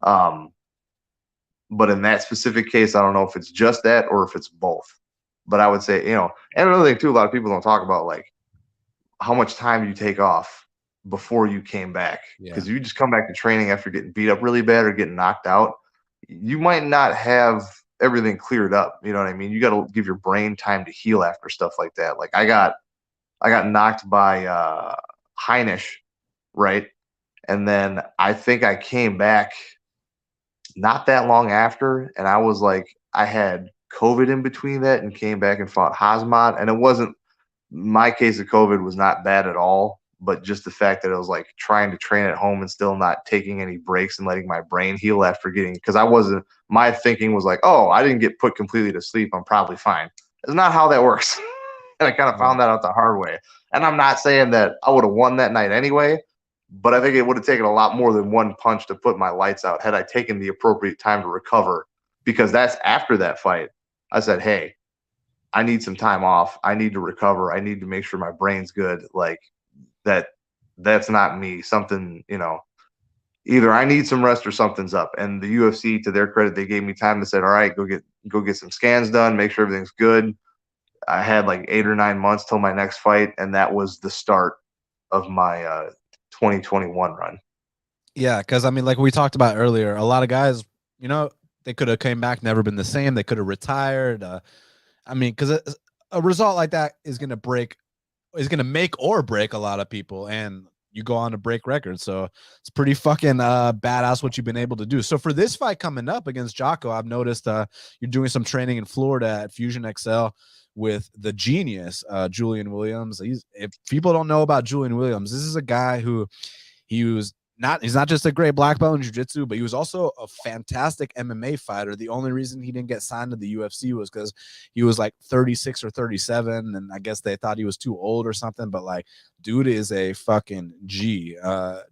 But in that specific case, I don't know if it's just that or if it's both. But I would say, and another thing too, a lot of people don't talk about like how much time you take off before you came back. Because you just come back to training after getting beat up really bad or getting knocked out, you might not have everything cleared up. You know what I mean? You got to give your brain time to heal after stuff like that. Like I got knocked by Heinisch, right? And then I think I came back not that long after, and I was like, I had COVID in between that and came back and fought Hazmat. And it wasn't, my case of COVID was not bad at all, but just the fact that I was like trying to train at home and still not taking any breaks and letting my brain heal after getting, because my thinking was like, oh, I didn't get put completely to sleep, I'm probably fine. It's not how that works. And I kind of found that out the hard way. And I'm not saying that I would have won that night anyway, but I think it would have taken a lot more than one punch to put my lights out had I taken the appropriate time to recover. Because that's after that fight, I said, hey, I need some time off. I need to recover. I need to make sure my brain's good. Like that's not me. Something, either I need some rest or something's up. And the UFC, to their credit, they gave me time to say, all right, go get some scans done, make sure everything's good. I had like 8 or 9 months till my next fight, and that was the start of my 2021 run. Yeah, because I mean, like we talked about earlier, a lot of guys, they could have came back, never been the same. They could have retired. I mean, because a result like that is going to make or break a lot of people, and you go on to break records. So it's pretty fucking badass what you've been able to do. So for this fight coming up against Jotko, I've noticed you're doing some training in Florida at Fusion XL with the genius Julian Williams. If people don't know about Julian Williams, this is a guy who he's not just a great black belt in jiu-jitsu, but he was also a fantastic MMA fighter. The only reason he didn't get signed to the UFC was because he was like 36 or 37, and I guess they thought he was too old or something. But like, dude is a fucking G,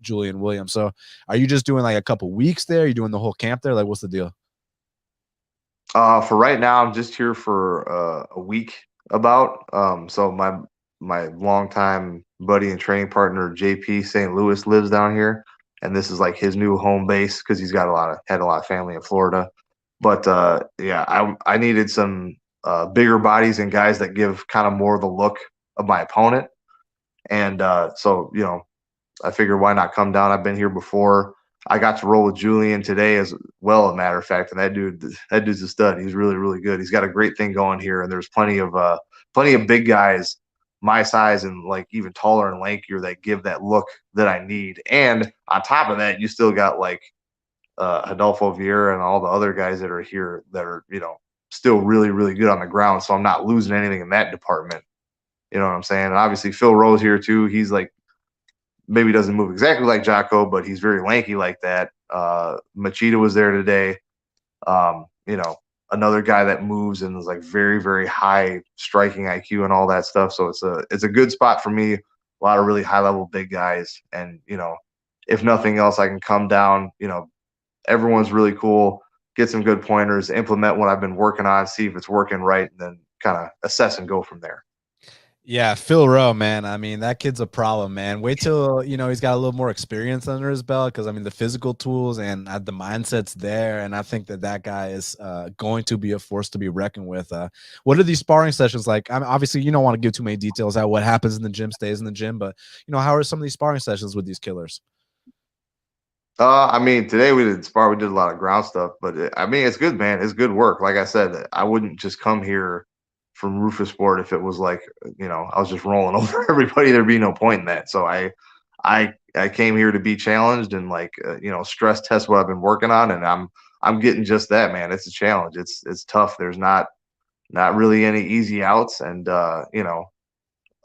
Julian Williams. So are you just doing like a couple weeks there? Are you doing the whole camp there? Like, what's the deal? For right now, I'm just here for a week about. So my longtime buddy and training partner, JP St. Louis, lives down here. And this is like his new home base because he's got had a lot of family in Florida. But I needed some bigger bodies and guys that give kind of more of the look of my opponent. And so I figured why not come down? I've been here before. I got to roll with Julian today as well, a matter of fact. And that dude's a stud. He's really, really good. He's got a great thing going here. And there's plenty of big guys my size and like even taller and lankier that give that look that I need. And on top of that, you still got like Adolfo Vieira and all the other guys that are here that are, still really, really good on the ground. So I'm not losing anything in that department. You know what I'm saying? And obviously Phil Rowe's here too. He's like maybe doesn't move exactly like Jotko, but he's very lanky like that. Machida was there today. You know, another guy that moves and is like very, very high striking IQ and all that stuff. So it's a good spot for me. A lot of really high level big guys. And, you know, if nothing else, I can come down, you know, everyone's really cool, get some good pointers, implement what I've been working on, see if it's working right, and then kind of assess and go from there. Yeah, Phil Rowe, man. I mean, that kid's a problem, man. Wait till, you know, he's got a little more experience under his belt, because, I mean, the physical tools and the mindset's there, and I think that guy is going to be a force to be reckoned with. What are these sparring sessions like? I mean, obviously, you don't want to give too many details out. What happens in the gym stays in the gym, but, you know, how are some of these sparring sessions with these killers? I mean, today we did spar. We did a lot of ground stuff, but I mean, it's good, man. It's good work. Like I said, I wouldn't just come here from Rufus Sport if it was like, you know, I was just rolling over everybody. There'd be no point in that. So I came here to be challenged and like, you know, stress test what I've been working on, and I'm getting just that, man. It's a challenge. It's tough. There's not really any easy outs, and you know,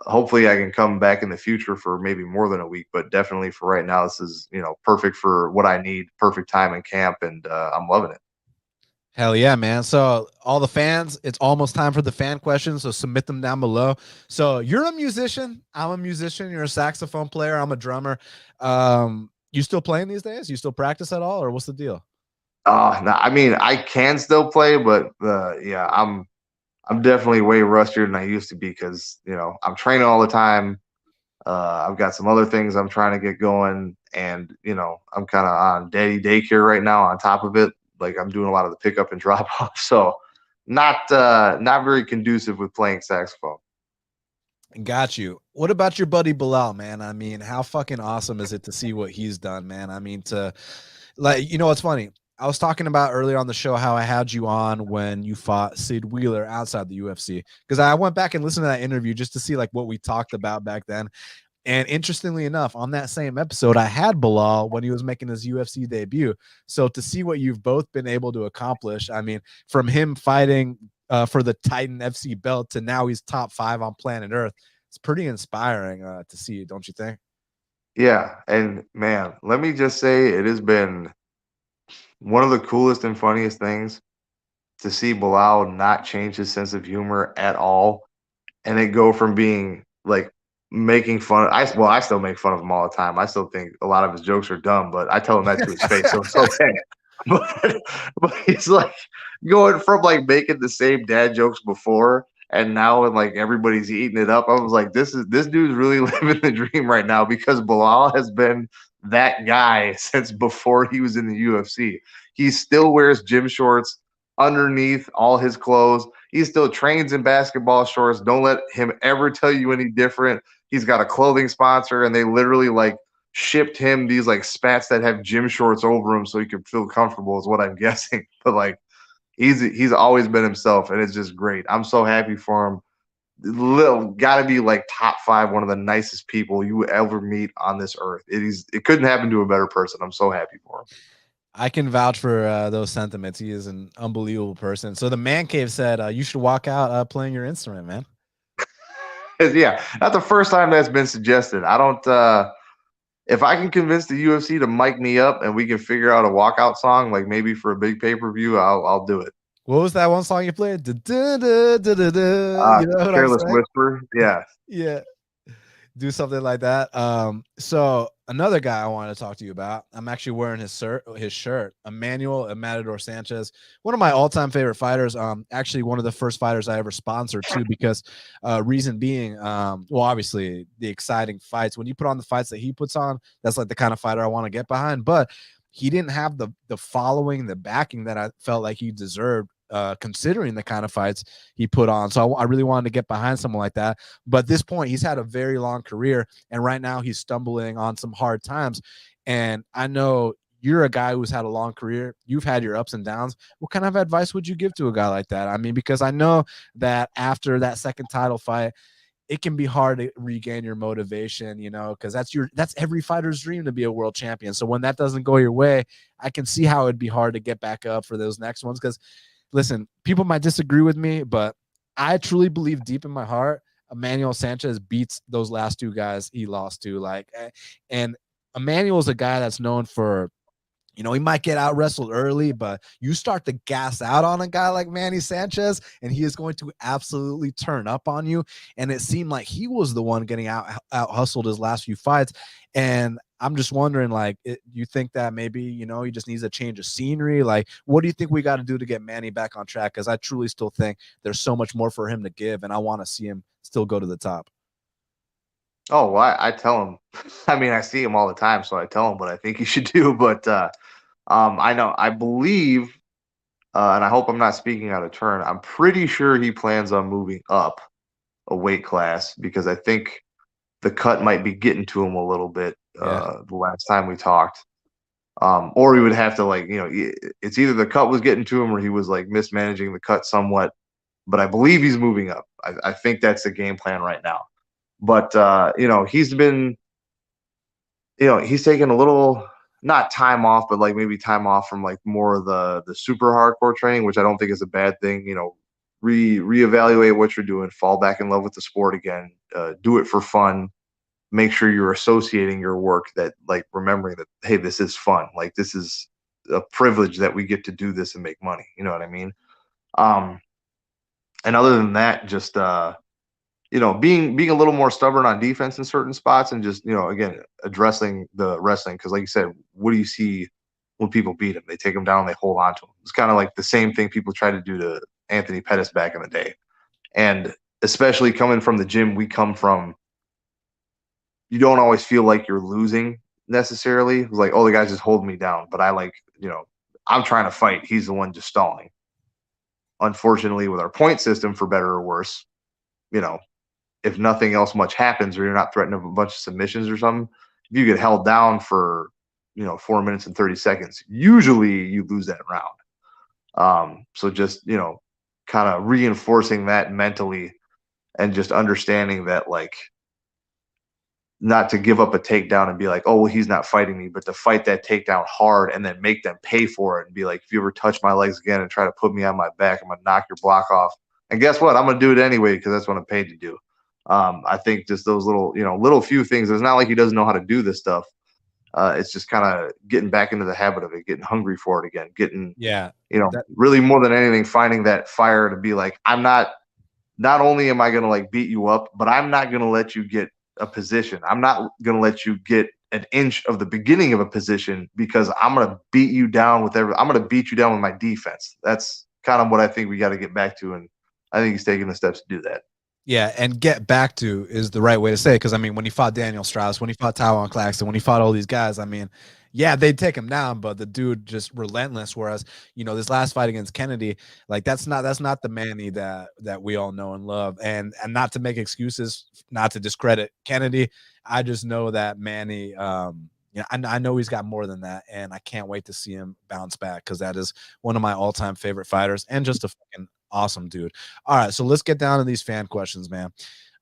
hopefully I can come back in the future for maybe more than a week, but definitely for right now, this is, you know, perfect for what I need, perfect time in camp, and I'm loving it. Hell yeah, man. So all the fans, it's almost time for the fan questions. So submit them down below. So you're a musician. I'm a musician. You're a saxophone player. I'm a drummer. You still playing these days? You still practice at all, or what's the deal? No, I mean, I can still play, but yeah, I'm definitely way rustier than I used to be because, you know, I'm training all the time. I've got some other things I'm trying to get going, and, you know, I'm kind of on daddy daycare right now on top of it. Like, I'm doing a lot of the pickup and drop off, so not very conducive with playing saxophone. Got you. What about your buddy Belal, man? I mean, how fucking awesome is it to see what he's done, man? I mean, to, like, you know, it's funny. I was talking about earlier on the show how I had you on when you fought Sid Wheeler outside the UFC, because I went back and listened to that interview just to see like what we talked about back then. And interestingly enough, on that same episode, I had Belal when he was making his UFC debut. So to see what you've both been able to accomplish, I mean, from him fighting for the Titan FC belt to now he's top 5 on planet Earth, it's pretty inspiring to see, don't you think? Yeah, and man, let me just say it has been one of the coolest and funniest things to see Bilal not change his sense of humor at all, and it go from being like making fun. I still make fun of him all the time. I still think a lot of his jokes are dumb, but I tell him that to his face, so it's okay. But he's like going from like making the same dad jokes before, and now when like everybody's eating it up, I was like, this dude's really living the dream right now, because Bilal has been that guy since before he was in the UFC. He still wears gym shorts underneath all his clothes. He still trains in basketball shorts. Don't let him ever tell you any different. He's got a clothing sponsor, and they literally like shipped him these like spats that have gym shorts over them so he can feel comfortable, is what I'm guessing. But like he's always been himself, and it's just great. I'm so happy for him. Got to be like top 5, one of the nicest people you ever meet on this earth. It couldn't happen to a better person. I'm so happy for him. I can vouch for those sentiments. He is an unbelievable person. So the Man Cave said you should walk out playing your instrument, man. Yeah, not the first time that's been suggested. I don't. If I can convince the UFC to mic me up and we can figure out a walkout song, like maybe for a big pay-per-view, I'll do it. What was that one song you played? You know what Careless Whisper. Yeah. Yeah. Do something like that. So another guy I wanted to talk to you about, I'm actually wearing his shirt, Emmanuel Sanchez, one of my all-time favorite fighters. Actually one of the first fighters I ever sponsored too, because reason being, well, obviously the exciting fights. When you put on the fights that he puts on, that's like the kind of fighter I want to get behind. But he didn't have the following, the backing that I felt like he deserved, considering the kind of fights he put on. So I really wanted to get behind someone like that. But at this point, he's had a very long career, and right now he's stumbling on some hard times. And I know you're a guy who's had a long career. You've had your ups and downs. What kind of advice would you give to a guy like that? I mean, because I know that after that second title fight, it can be hard to regain your motivation, you know, because that's every fighter's dream to be a world champion. So when that doesn't go your way, I can see how it'd be hard to get back up for those next ones. Because listen, people might disagree with me, but I truly believe deep in my heart Emmanuel Sanchez beats those last two guys he lost to. And Emmanuel's a guy that's known for, he might get out wrestled early, but you start to gas out on a guy like Manny Sanchez, and he is going to absolutely turn up on you. And it seemed like he was the one getting out hustled his last few fights. And I'm just wondering, you think that maybe, he just needs a change of scenery? Like, what do you think we got to do to get Manny back on track? Because I truly still think there's so much more for him to give, and I want to see him still go to the top. Oh, well, I tell him. I mean, I see him all the time, so I tell him what I think he should do. But I believe, and I hope I'm not speaking out of turn. I'm pretty sure he plans on moving up a weight class because I think the cut might be getting to him a little bit. The last time we talked, or he would have to it's either the cut was getting to him or he was mismanaging the cut somewhat. But I believe he's moving up. I think that's the game plan right now. But he's been, he's taken a little, not time off, but maybe time off from more of the super hardcore training, which I don't think is a bad thing. Reevaluate what you're doing, fall back in love with the sport again, do it for fun. Make sure you're associating your work that remembering that, hey, this is fun. This is a privilege that we get to do this and make money. You know what I mean? And other than that, just being a little more stubborn on defense in certain spots and just, again, addressing the wrestling. Because like you said, what do you see when people beat him? They take him down and they hold on to him. It's kind of like the same thing people tried to do to Anthony Pettis back in the day. And especially coming from the gym we come from, you don't always feel like you're losing necessarily. It's like, oh, the guy's just holding me down. But I'm trying to fight. He's the one just stalling. Unfortunately, with our point system, for better or worse, if nothing else much happens or you're not threatening a bunch of submissions or something, if you get held down for, 4 minutes and 30 seconds, usually you lose that round. So just, kind of reinforcing that mentally and just understanding that, not to give up a takedown and be like, oh, well, he's not fighting me, but to fight that takedown hard and then make them pay for it and be like, if you ever touch my legs again and try to put me on my back, I'm going to knock your block off. And guess what? I'm going to do it anyway because that's what I'm paid to do. I think just those little few things. It's not like he doesn't know how to do this stuff. It's just kind of getting back into the habit of it, getting hungry for it again, really more than anything, finding that fire to be like, not only am I going to beat you up, but I'm not going to let you get a position. I'm not going to let you get an inch of the beginning of a position because I'm going to beat you down I'm going to beat you down with my defense. That's kind of what I think we got to get back to. And I think he's taking the steps to do that. Yeah, and get back to is the right way to say it. Because, when he fought Daniel Strauss, when he fought Taiwan Claxton, when he fought all these guys, they'd take him down, but the dude just relentless. Whereas, this last fight against Kennedy, that's not the Manny that we all know and love. And not to make excuses, not to discredit Kennedy, I just know that Manny, I know he's got more than that, and I can't wait to see him bounce back because that is one of my all-time favorite fighters and just a fucking awesome dude. All right, so let's get down to these fan questions, man.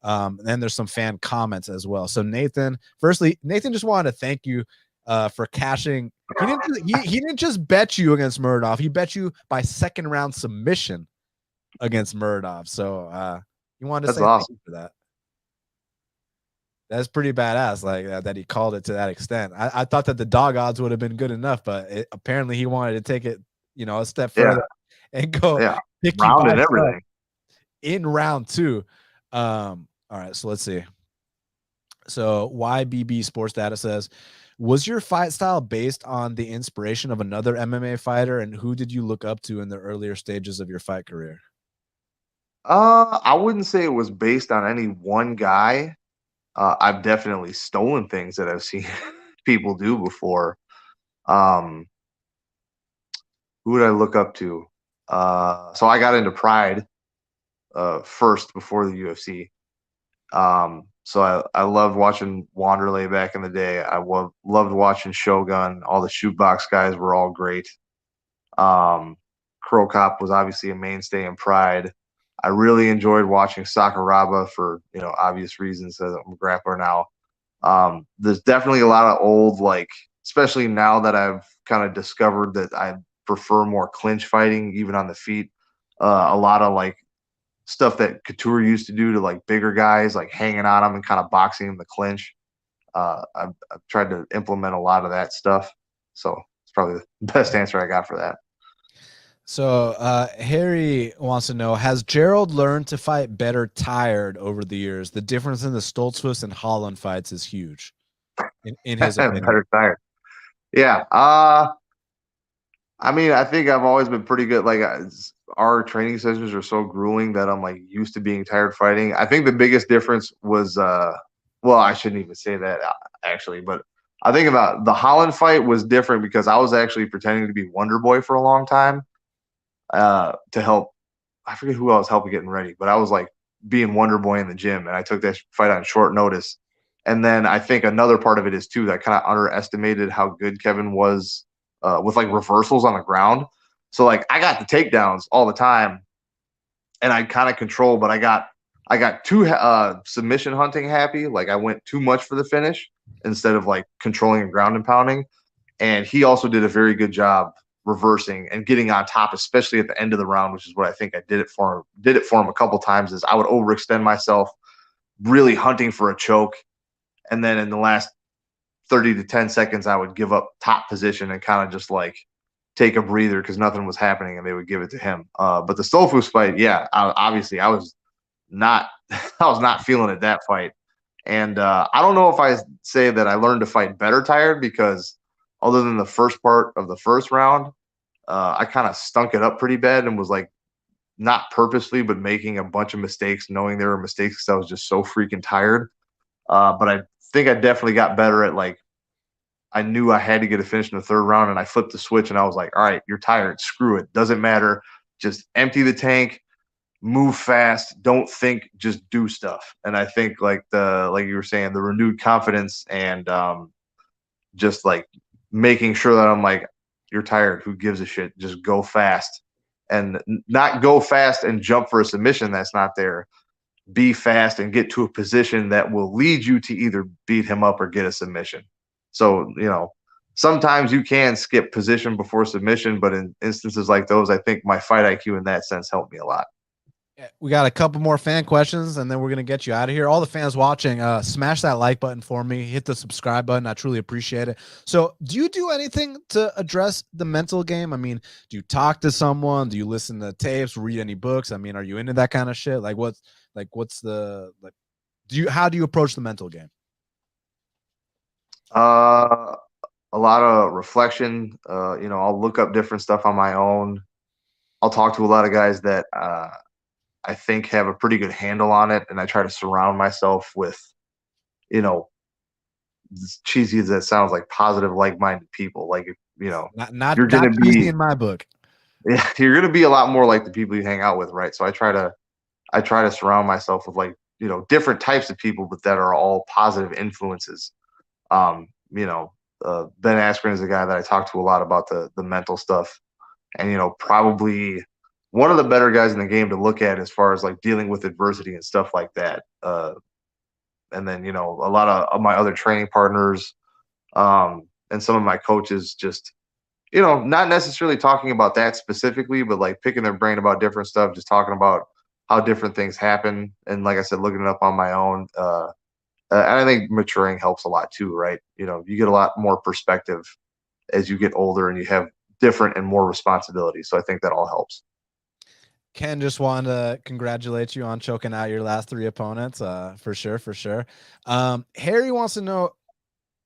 And then there's some fan comments as well. So Nathan just wanted to thank you for cashing. He didn't just bet you against Muradov. He bet you by second round submission against Muradov. So you wanted to say awesome. thank you for that. That's pretty badass. That he called it to that extent. I thought that the dog odds would have been good enough, but apparently he wanted to take it, a step further and go pick round and everything in round 2. All right, so let's see. So YBB Sports Data says, was your fight style based on the inspiration of another MMA fighter, and who did you look up to in the earlier stages of your fight career? I wouldn't say it was based on any one guy. I've definitely stolen things that I've seen people do before. Who would I look up to? So I got into Pride first before the UFC. So I loved watching Wanderlei back in the day. I loved watching Shogun. All the shootbox guys were all great. Crow Cop was obviously a mainstay in Pride. I really enjoyed watching Sakuraba for obvious reasons. I'm a grappler now. There's definitely a lot of old, especially now that I've kind of discovered that I prefer more clinch fighting, even on the feet. A lot of stuff that Couture used to do to like bigger guys, like hanging on them and kind of boxing in the clinch. I've tried to implement a lot of that stuff. So it's probably the best answer I got for that. So Harry wants to know, has Gerald learned to fight better tired over the years? The difference in the Stoltzfus and Holland fights is huge, in his opinion. Better tired. Yeah. I mean, I think I've always been pretty good. Like our training sessions are so grueling that I'm like used to being tired fighting. I think the biggest difference was, well, I shouldn't even say that actually, but I think about the Holland fight was different because I was actually pretending to be Wonder Boy for a long time to help. I forget who I was helping getting ready, but I was like being Wonder Boy in the gym, and I took that fight on short notice. And then I think another part of it is too that I kind of underestimated how good Kevin was with like reversals on the ground. So like I got the takedowns all the time, and I kind of control, but I got too submission hunting happy. Like I went too much for the finish instead of like controlling and ground and pounding. And he also did a very good job reversing and getting on top, especially at the end of the round, which is what I think I did it for him a couple times. Is I would overextend myself, really hunting for a choke, and then in the last 30 to 10 seconds, I would give up top position and kind of just like take a breather because nothing was happening, and they would give it to him. But the Stoltzfus fight, yeah, obviously I was not I was not feeling it that fight. And I don't know if I say that I learned to fight better tired because other than the first part of the first round, I kind of stunk it up pretty bad and was like not purposely, but making a bunch of mistakes, knowing there were mistakes because I was just so freaking tired. But I think I definitely got better at like, I knew I had to get a finish in the third round, and I flipped the switch and I was like, all right, you're tired. Screw it. Doesn't matter. Just empty the tank, move fast, don't think, just do stuff. And I think like you were saying, the renewed confidence and just like making sure that I'm like, you're tired. Who gives a shit? Just go fast, and not go fast and jump for a submission that's not there. Be fast and get to a position that will lead you to either beat him up or get a submission. So, sometimes you can skip position before submission, but in instances like those, I think my fight IQ in that sense helped me a lot. We got a couple more fan questions, and then we're going to get you out of here. All the fans watching, smash that like button for me. Hit the subscribe button. I truly appreciate it. So do you do anything to address the mental game? I mean, do you talk to someone? Do you listen to tapes, read any books? I mean, are you into that kind of shit? Like how do you approach the mental game? A lot of reflection. I'll look up different stuff on my own. I'll talk to a lot of guys that I think have a pretty good handle on it, and I try to surround myself with, as cheesy as that sounds, like positive, like-minded people. Like, not you're going to be in my book. Yeah, you're going to be a lot more like the people you hang out with, right? So I try to surround myself with like, different types of people, but that are all positive influences. Ben Askren is a guy that I talk to a lot about the mental stuff, and probably one of the better guys in the game to look at as far as like dealing with adversity and stuff like that. And then a lot of my other training partners and some of my coaches just not necessarily talking about that specifically, but like picking their brain about different stuff, just talking about how different things happen, and like I said, looking it up on my own. And I think maturing helps a lot too, right? You get a lot more perspective as you get older and you have different and more responsibilities. So I think that all helps. Ken just wanted to congratulate you on choking out your last 3 opponents. For sure. Harry wants to know,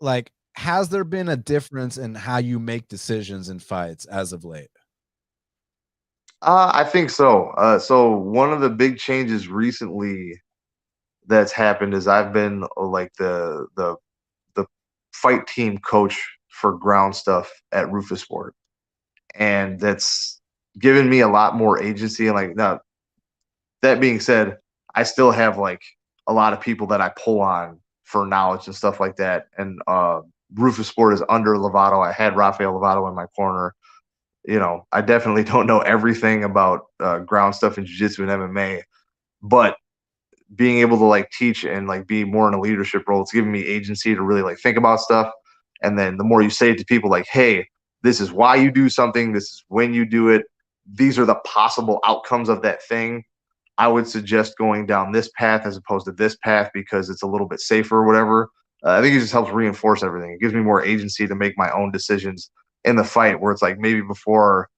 like, has there been a difference in how you make decisions in fights as of late? I think so. So one of the big changes recently that's happened is I've been like the fight team coach for ground stuff at Rufus Sport, and that's given me a lot more agency. And like, now that being said, I still have like a lot of people that I pull on for knowledge and stuff like that. And Rufus Sport is under Lovato. I had Rafael Lovato in my corner. I definitely don't know everything about ground stuff in jiu-jitsu and MMA, but being able to like teach and like be more in a leadership role, it's giving me agency to really like think about stuff. And then the more you say it to people like, hey, this is why you do something, this is when you do it, these are the possible outcomes of that thing. I would suggest going down this path as opposed to this path because it's a little bit safer or whatever. I think it just helps reinforce everything. It gives me more agency to make my own decisions in the fight, where it's like maybe before,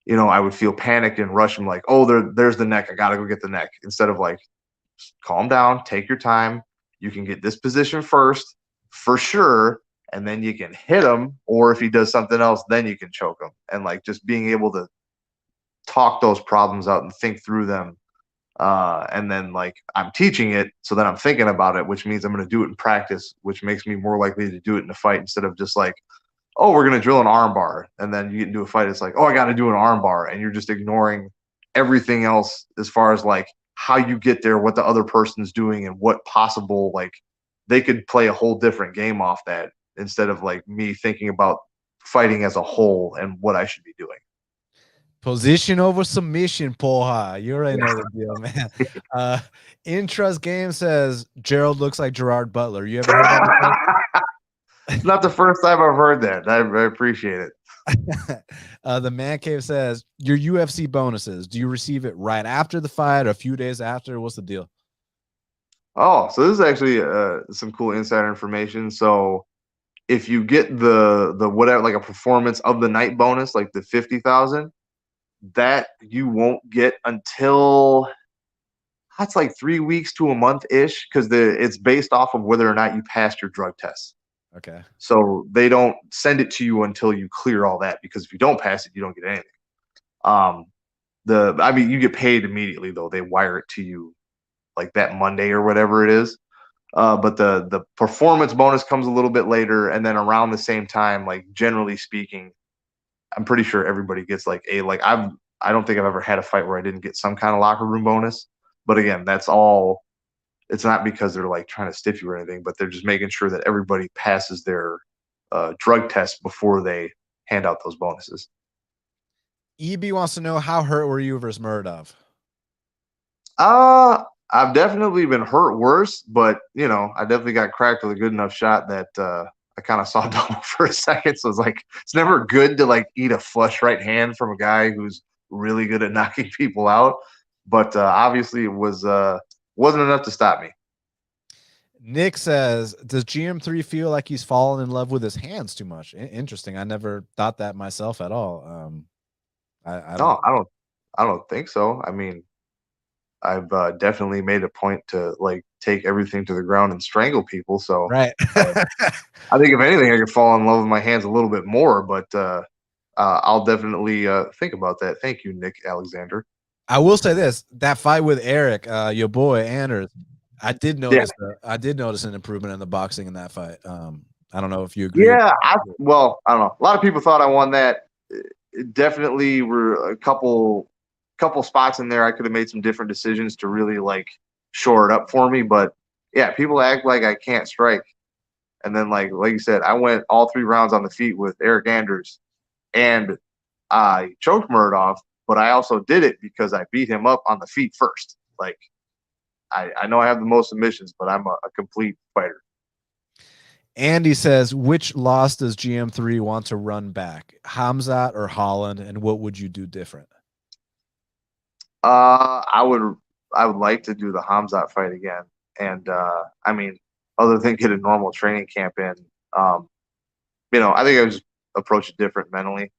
I would feel panicked and rush. I'm like, oh, there's the neck. I got to go get the neck. Instead of like, calm down, take your time. You can get this position first for sure, and then you can hit him. Or if he does something else, then you can choke him. And like just being able to talk those problems out and think through them. And then like I'm teaching it, so then I'm thinking about it, which means I'm going to do it in practice, which makes me more likely to do it in a fight instead of just like, oh, we're going to drill an arm bar. And then you get into a fight. It's like, oh, I got to do an arm bar. And you're just ignoring everything else as far as like how you get there, what the other person's doing, and what possible, like they could play a whole different game off that instead of like me thinking about fighting as a whole and what I should be doing. Position over submission, Pihota. You already know the deal, man. Intrust Game says Gerald looks like Gerard Butler. You ever heard that? It's not the first time I've heard that. I appreciate it. The Man Cave says your UFC bonuses. Do you receive it right after the fight or a few days after? What's the deal? Oh, so this is actually some cool insider information. So if you get the whatever, like a performance of the night bonus, like the 50,000, that you won't get until that's like 3 weeks to a month ish, because it's based off of whether or not you passed your drug test. Okay. So they don't send it to you until you clear all that, because if you don't pass it, you don't get anything. You get paid immediately though. They wire it to you like that Monday or whatever it is. But the performance bonus comes a little bit later, and then around the same time, like generally speaking, I'm pretty sure everybody gets like I don't think I've ever had a fight where I didn't get some kind of locker room bonus. But again, that's all. It's not because they're like trying to stiff you or anything, but they're just making sure that everybody passes their drug test before they hand out those bonuses. EB wants to know, how hurt were you versus Muradov? I've definitely been hurt worse, but I definitely got cracked with a good enough shot that I kind of saw double for a second. So it's like, it's never good to like eat a flush right hand from a guy who's really good at knocking people out. But obviously it wasn't enough to stop me. Nick says, does GM3 feel like he's fallen in love with his hands too much? Interesting. I never thought that myself at all. I don't think so. I mean, I've definitely made a point to like take everything to the ground and strangle people. So right. I think if anything, I could fall in love with my hands a little bit more, but I'll definitely think about that. Thank you, Nick Alexander. I will say this: that fight with Eric, your boy Anders, I did notice. I did notice an improvement in the boxing in that fight. I don't know if you agree. Yeah, I don't know. A lot of people thought I won that. It definitely were a couple spots in there I could have made some different decisions to really like shore it up for me. But yeah, people act like I can't strike. And then like you said, I went all 3 rounds on the feet with Eric Anders, and I choked Muradov, but I also did it because I beat him up on the feet first. Like I know I have the most submissions, but I'm a complete fighter. Andy says, which loss does GM3 want to run back, Hamzat or Holland, and what would you do different? I would like to do the Hamzat fight again, and I mean, other than get a normal training camp in, I think I would just approach it different mentally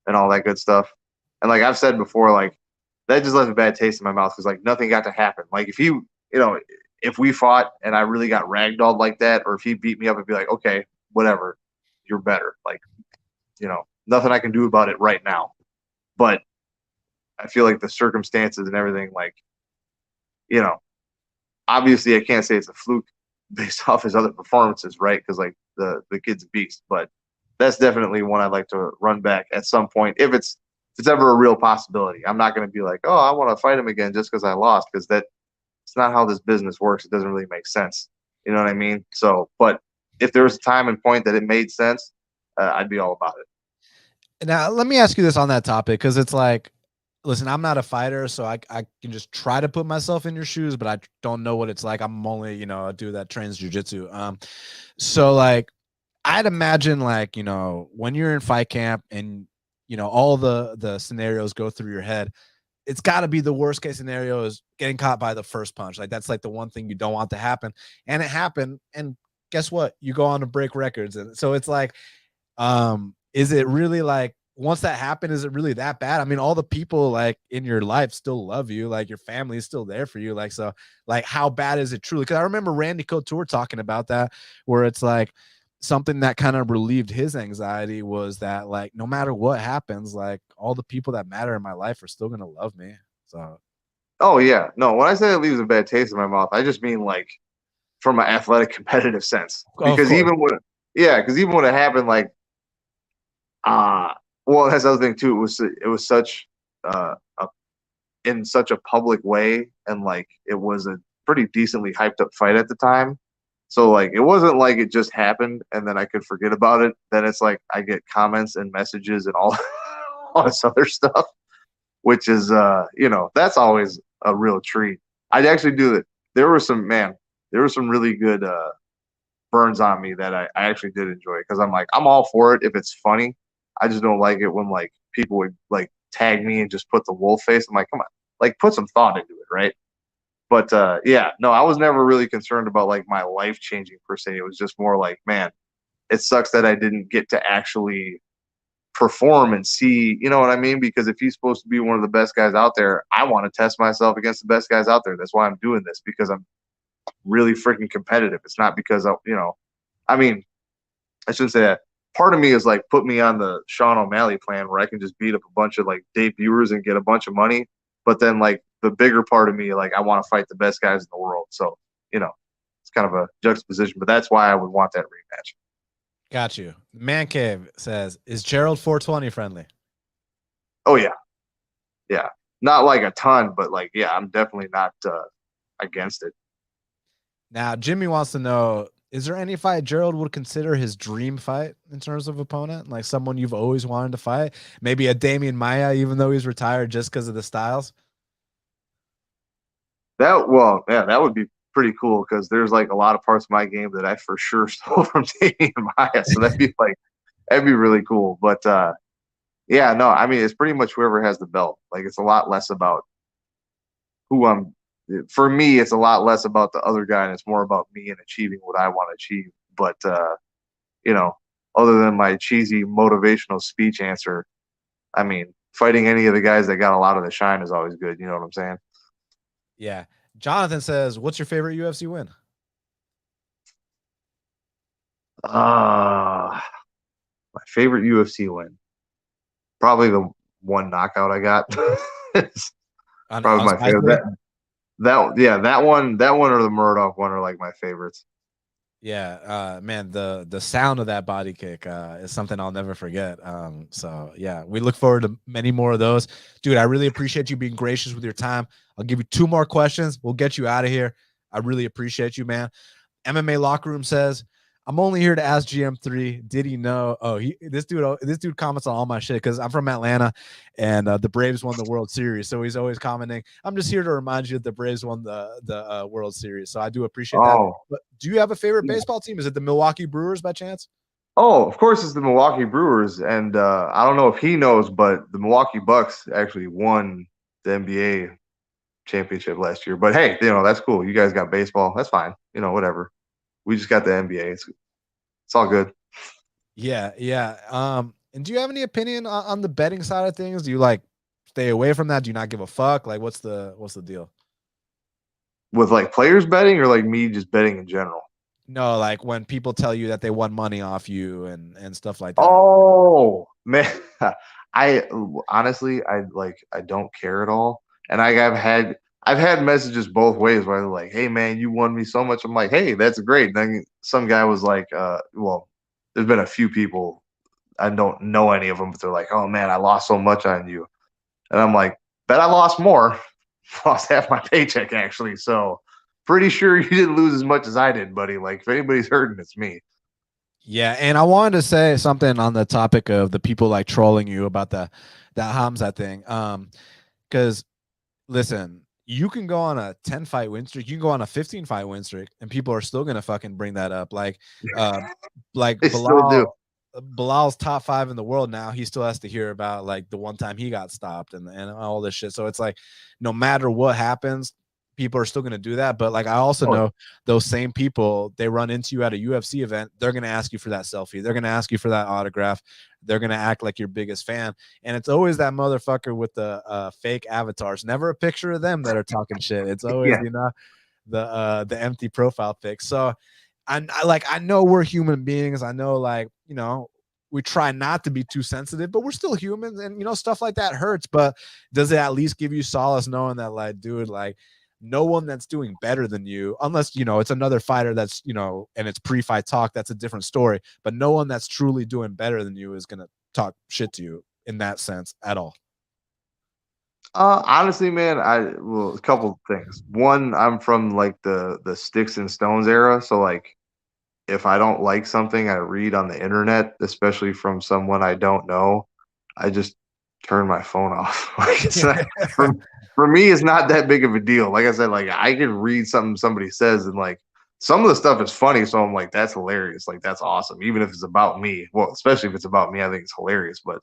and all that good stuff. And like I've said before, like that just left a bad taste in my mouth because like nothing got to happen. Like if we fought and I really got ragdolled like that, or if he beat me up, I'd be like, okay, whatever, you're better. Like, nothing I can do about it right now. But I feel like the circumstances and everything, like, obviously I can't say it's a fluke based off his other performances, right? Because like the kid's a beast, but that's definitely one I'd like to run back at some point if it's ever a real possibility. I'm not going to be like, oh, I want to fight him again just because I lost, because it's not how this business works. It doesn't really make sense. You know what I mean? So, but if there was a time and point that it made sense, I'd be all about it. Now, let me ask you this on that topic, because it's like, listen, I'm not a fighter, so I can just try to put myself in your shoes, but I don't know what it's like. I'm only, a dude that trains jiu-jitsu. So like, I'd imagine like, when you're in fight camp and, all the scenarios go through your head, it's got to be the worst case scenario is getting caught by the first punch. Like that's like the one thing you don't want to happen. And it happened. And guess what? You go on to break records. And so it's like, is it really like once that happened, is it really that bad? I mean, all the people like in your life still love you, like your family is still there for you. Like, so like how bad is it truly? Because I remember Randy Couture talking about that, where it's like something that kind of relieved his anxiety was that like no matter what happens, like all the people that matter in my life are still gonna love me. So Oh yeah, no. When I say it leaves a bad taste in my mouth, I just mean like from an athletic competitive sense. Because even when it happened, like well, that's the other thing too. It was such in such a public way, and like it was a pretty decently hyped up fight at the time. So like it wasn't like it just happened and then I could forget about it. Then it's like I get comments and messages and all all this other stuff, which is that's always a real treat. I'd actually do that. There were some really good burns on me that I actually did enjoy because I'm like, I'm all for it if it's funny. I just don't like it when like people would like tag me and just put the wolf face. I'm like, come on, like put some thought into it, right? But no, I was never really concerned about like my life changing per se. It was just more like, man, it sucks that I didn't get to actually perform and see, you know what I mean? Because if he's supposed to be one of the best guys out there, I want to test myself against the best guys out there. That's why I'm doing this, because I'm really freaking competitive. It's not because I mean, I shouldn't say that. Part of me is like, put me on the Sean O'Malley plan where I can just beat up a bunch of like debuters and get a bunch of money. But then like the bigger part of me, like I want to fight the best guys in the world. So, it's kind of a juxtaposition, but that's why I would want that rematch. got you. Man Cave says, is Gerald 420 friendly? Oh yeah. Yeah. Not like a ton, but like, yeah, I'm definitely not against it. Now, Jimmy wants to know, is there any fight Gerald would consider his dream fight in terms of opponent? Like someone you've always wanted to fight? Maybe a Damian Maia, even though he's retired, just because of the styles? That would be pretty cool because there's like a lot of parts of my game that I for sure stole from Damian Maia. So that'd be really cool. But yeah, no, I mean, it's pretty much whoever has the belt. Like it's a lot less about for me, it's a lot less about the other guy and it's more about me and achieving what I want to achieve. But other than my cheesy motivational speech answer, I mean, fighting any of the guys that got a lot of the shine is always good. You know what I'm saying? Yeah. Jonathan says, what's your favorite UFC win? My favorite UFC win, probably the one knockout I got. Probably my favorite. That one or the Murdoch one are like my favorites. Yeah, man, the sound of that body kick is something I'll never forget. So yeah, we look forward to many more of those. Dude, I really appreciate you being gracious with your time. I'll give you 2 more questions. We'll get you out of here. I really appreciate you, man. MMA Locker Room says, I'm only here to ask GM3, did he know? Oh, this dude comments on all my shit because I'm from Atlanta and the Braves won the World Series. So he's always commenting, I'm just here to remind you that the Braves won the World Series. So I do appreciate that. But do you have a favorite baseball team? Is it the Milwaukee Brewers by chance? Oh, of course it's the Milwaukee Brewers. And I don't know if he knows, but the Milwaukee Bucks actually won the NBA championship last year. But hey, that's cool. You guys got baseball. That's fine. Whatever. We just got the NBA. It's all good. Yeah. And do you have any opinion on the betting side of things? Do you like stay away from that? Do you not give a fuck? Like, what's the deal? With like players betting or like me just betting in general? No, like when people tell you that they won money off you and stuff like that. Oh man, I honestly I don't care at all. And I've had messages both ways where they're like, "Hey man, you won me so much." I'm like, "Hey, that's great." And then some guy was like, well, there's been a few people, I don't know any of them, but they're like, "Oh man, I lost so much on you," and I'm like, "Bet I lost more, lost half my paycheck actually." So pretty sure you didn't lose as much as I did, buddy. Like if anybody's hurting, it's me. Yeah, and I wanted to say something on the topic of the people like trolling you about that Hamza thing. Because listen, you can go on a 10-fight win streak, you can go on a 15-fight win streak, and people are still gonna fucking bring that up. Like They still do. Bilal's top 5 in the world now. He still has to hear about like the one time he got stopped and all this shit. So it's like, no matter what happens, people are still going to do that. But like, I also know those same people, they run into you at a UFC event. They're going to ask you for that selfie. They're going to ask you for that autograph. They're going to act like your biggest fan. And it's always that motherfucker with the fake avatars. Never a picture of them that are talking shit. It's always, you know, the empty profile pic. So I know we're human beings. I know, like, you know, we try not to be too sensitive, but we're still humans, and, you know, stuff like that hurts. But does it at least give you solace knowing that, like, dude, like, no one that's doing better than you, unless, you know, it's another fighter that's, you know, and it's pre-fight talk, that's a different story, but no one that's truly doing better than you is going to talk shit to you in that sense at all? Honestly, man, well, a couple of things. One, I'm from like the sticks and stones era, so like if I don't like something I read on the internet, especially from someone I don't know, I just turn my phone off. Like, it's not, for me, it's not that big of a deal. Like I said, like I can read something somebody says, and like some of the stuff is funny, so I'm like, that's hilarious. Like, that's awesome. Even if it's about me. Well, especially if it's about me, I think it's hilarious. But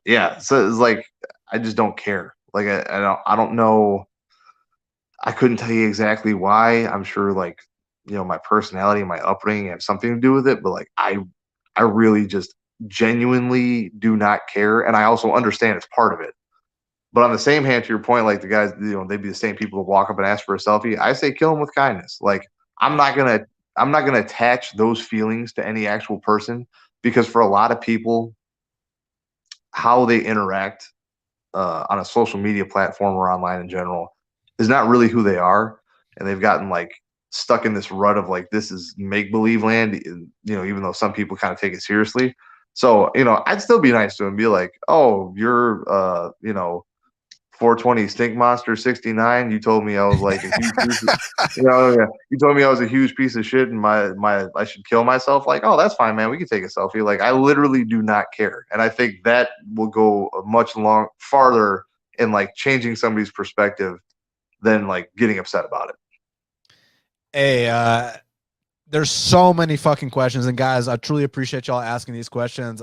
yeah, so it's like I just don't care. Like I don't know. I couldn't tell you exactly why. I'm sure, like, you know, my personality and my upbringing have something to do with it, but like I really just genuinely do not care. And I also understand it's part of it. But on the same hand, to your point, like the guys, you know, they'd be the same people to walk up and ask for a selfie. I say kill them with kindness. Like, I'm not gonna attach those feelings to any actual person, because for a lot of people, how they interact on a social media platform or online in general is not really who they are. And they've gotten like stuck in this rut of like, this is make believe land, you know, even though some people kind of take it seriously. So, you know, I'd still be nice to him, be like, oh, you're you know, 420 Stink Monster 69. You told me I was like a huge piece of, you know, yeah, you told me I was a huge piece of shit and my I should kill myself. Like, oh, that's fine, man. We can take a selfie. Like, I literally do not care. And I think that will go much farther in like changing somebody's perspective than like getting upset about it. Hey, there's so many fucking questions, and guys, I truly appreciate y'all asking these questions.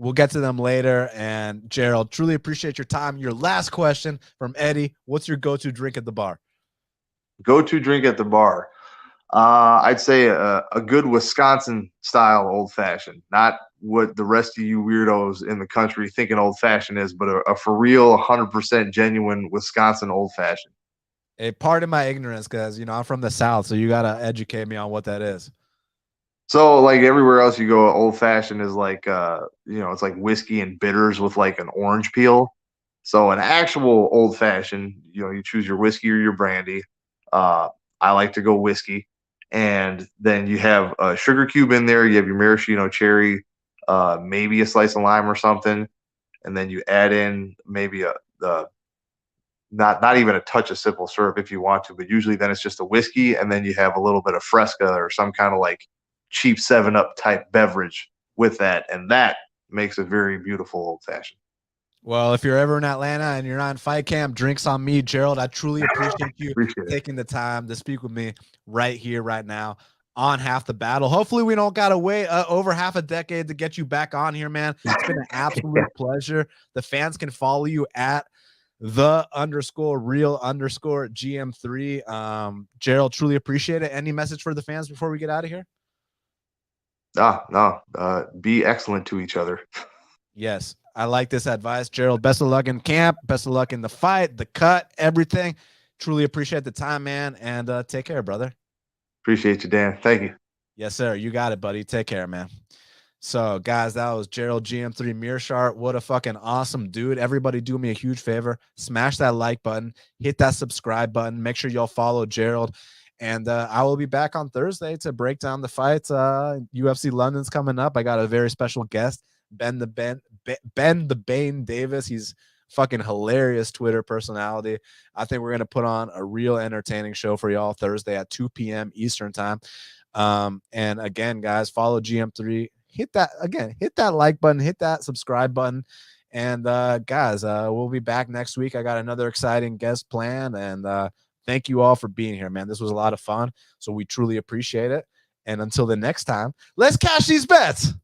We'll get to them later. And Gerald, truly appreciate your time. Your last question from Eddie: what's your go-to drink at the bar? Go-to drink at the bar. I'd say a good Wisconsin style old fashioned, not what the rest of you weirdos in the country think an old fashioned is, but a for real 100% genuine Wisconsin old fashioned. Hey, pardon my ignorance, because, you know, I'm from the South, so you gotta educate me on what that is. So like everywhere else you go, old fashioned is like you know, it's like whiskey and bitters with like an orange peel. So an actual old fashioned, you know, you choose your whiskey or your brandy. I like to go whiskey, and then you have a sugar cube in there. You have your maraschino cherry, maybe a slice of lime or something, and then you add in maybe not even a touch of simple syrup if you want to, but usually then it's just a whiskey, and then you have a little bit of Fresca or some kind of like cheap 7-Up type beverage with that, and that makes a very beautiful old fashioned. Well, if you're ever in Atlanta and you're not in fight camp, drinks on me, Gerald. I truly appreciate you taking the time to speak with me right here, right now on Half the Battle. Hopefully we don't got to wait over half a decade to get you back on here, man. It's been an absolute pleasure. The fans can follow you at _real_GM3. Gerald, truly appreciate it. Any message for the fans before we get out of here? No. Be excellent to each other. Yes, I like this advice, Gerald. Best of luck in camp. Best of luck in the fight, the cut, everything. Truly appreciate the time, man. And take care, brother. Appreciate you, Dan. Thank you. Yes, sir. You got it, buddy. Take care, man. So, guys, that was Gerald GM3 Meerschaert. What a fucking awesome dude. Everybody do me a huge favor. Smash that like button. Hit that subscribe button. Make sure y'all follow Gerald. And I will be back on Thursday to break down the fights. UFC London's coming up. I got a very special guest, Ben the Bane Davis. He's fucking hilarious Twitter personality. I think we're going to put on a real entertaining show for y'all Thursday at 2 p.m. Eastern time. And again, guys, follow GM3. Hit that like button, hit that subscribe button. And guys, we'll be back next week. I got another exciting guest planned, and thank you all for being here, man. This was a lot of fun, so we truly appreciate it. And until the next time, let's cash these bets.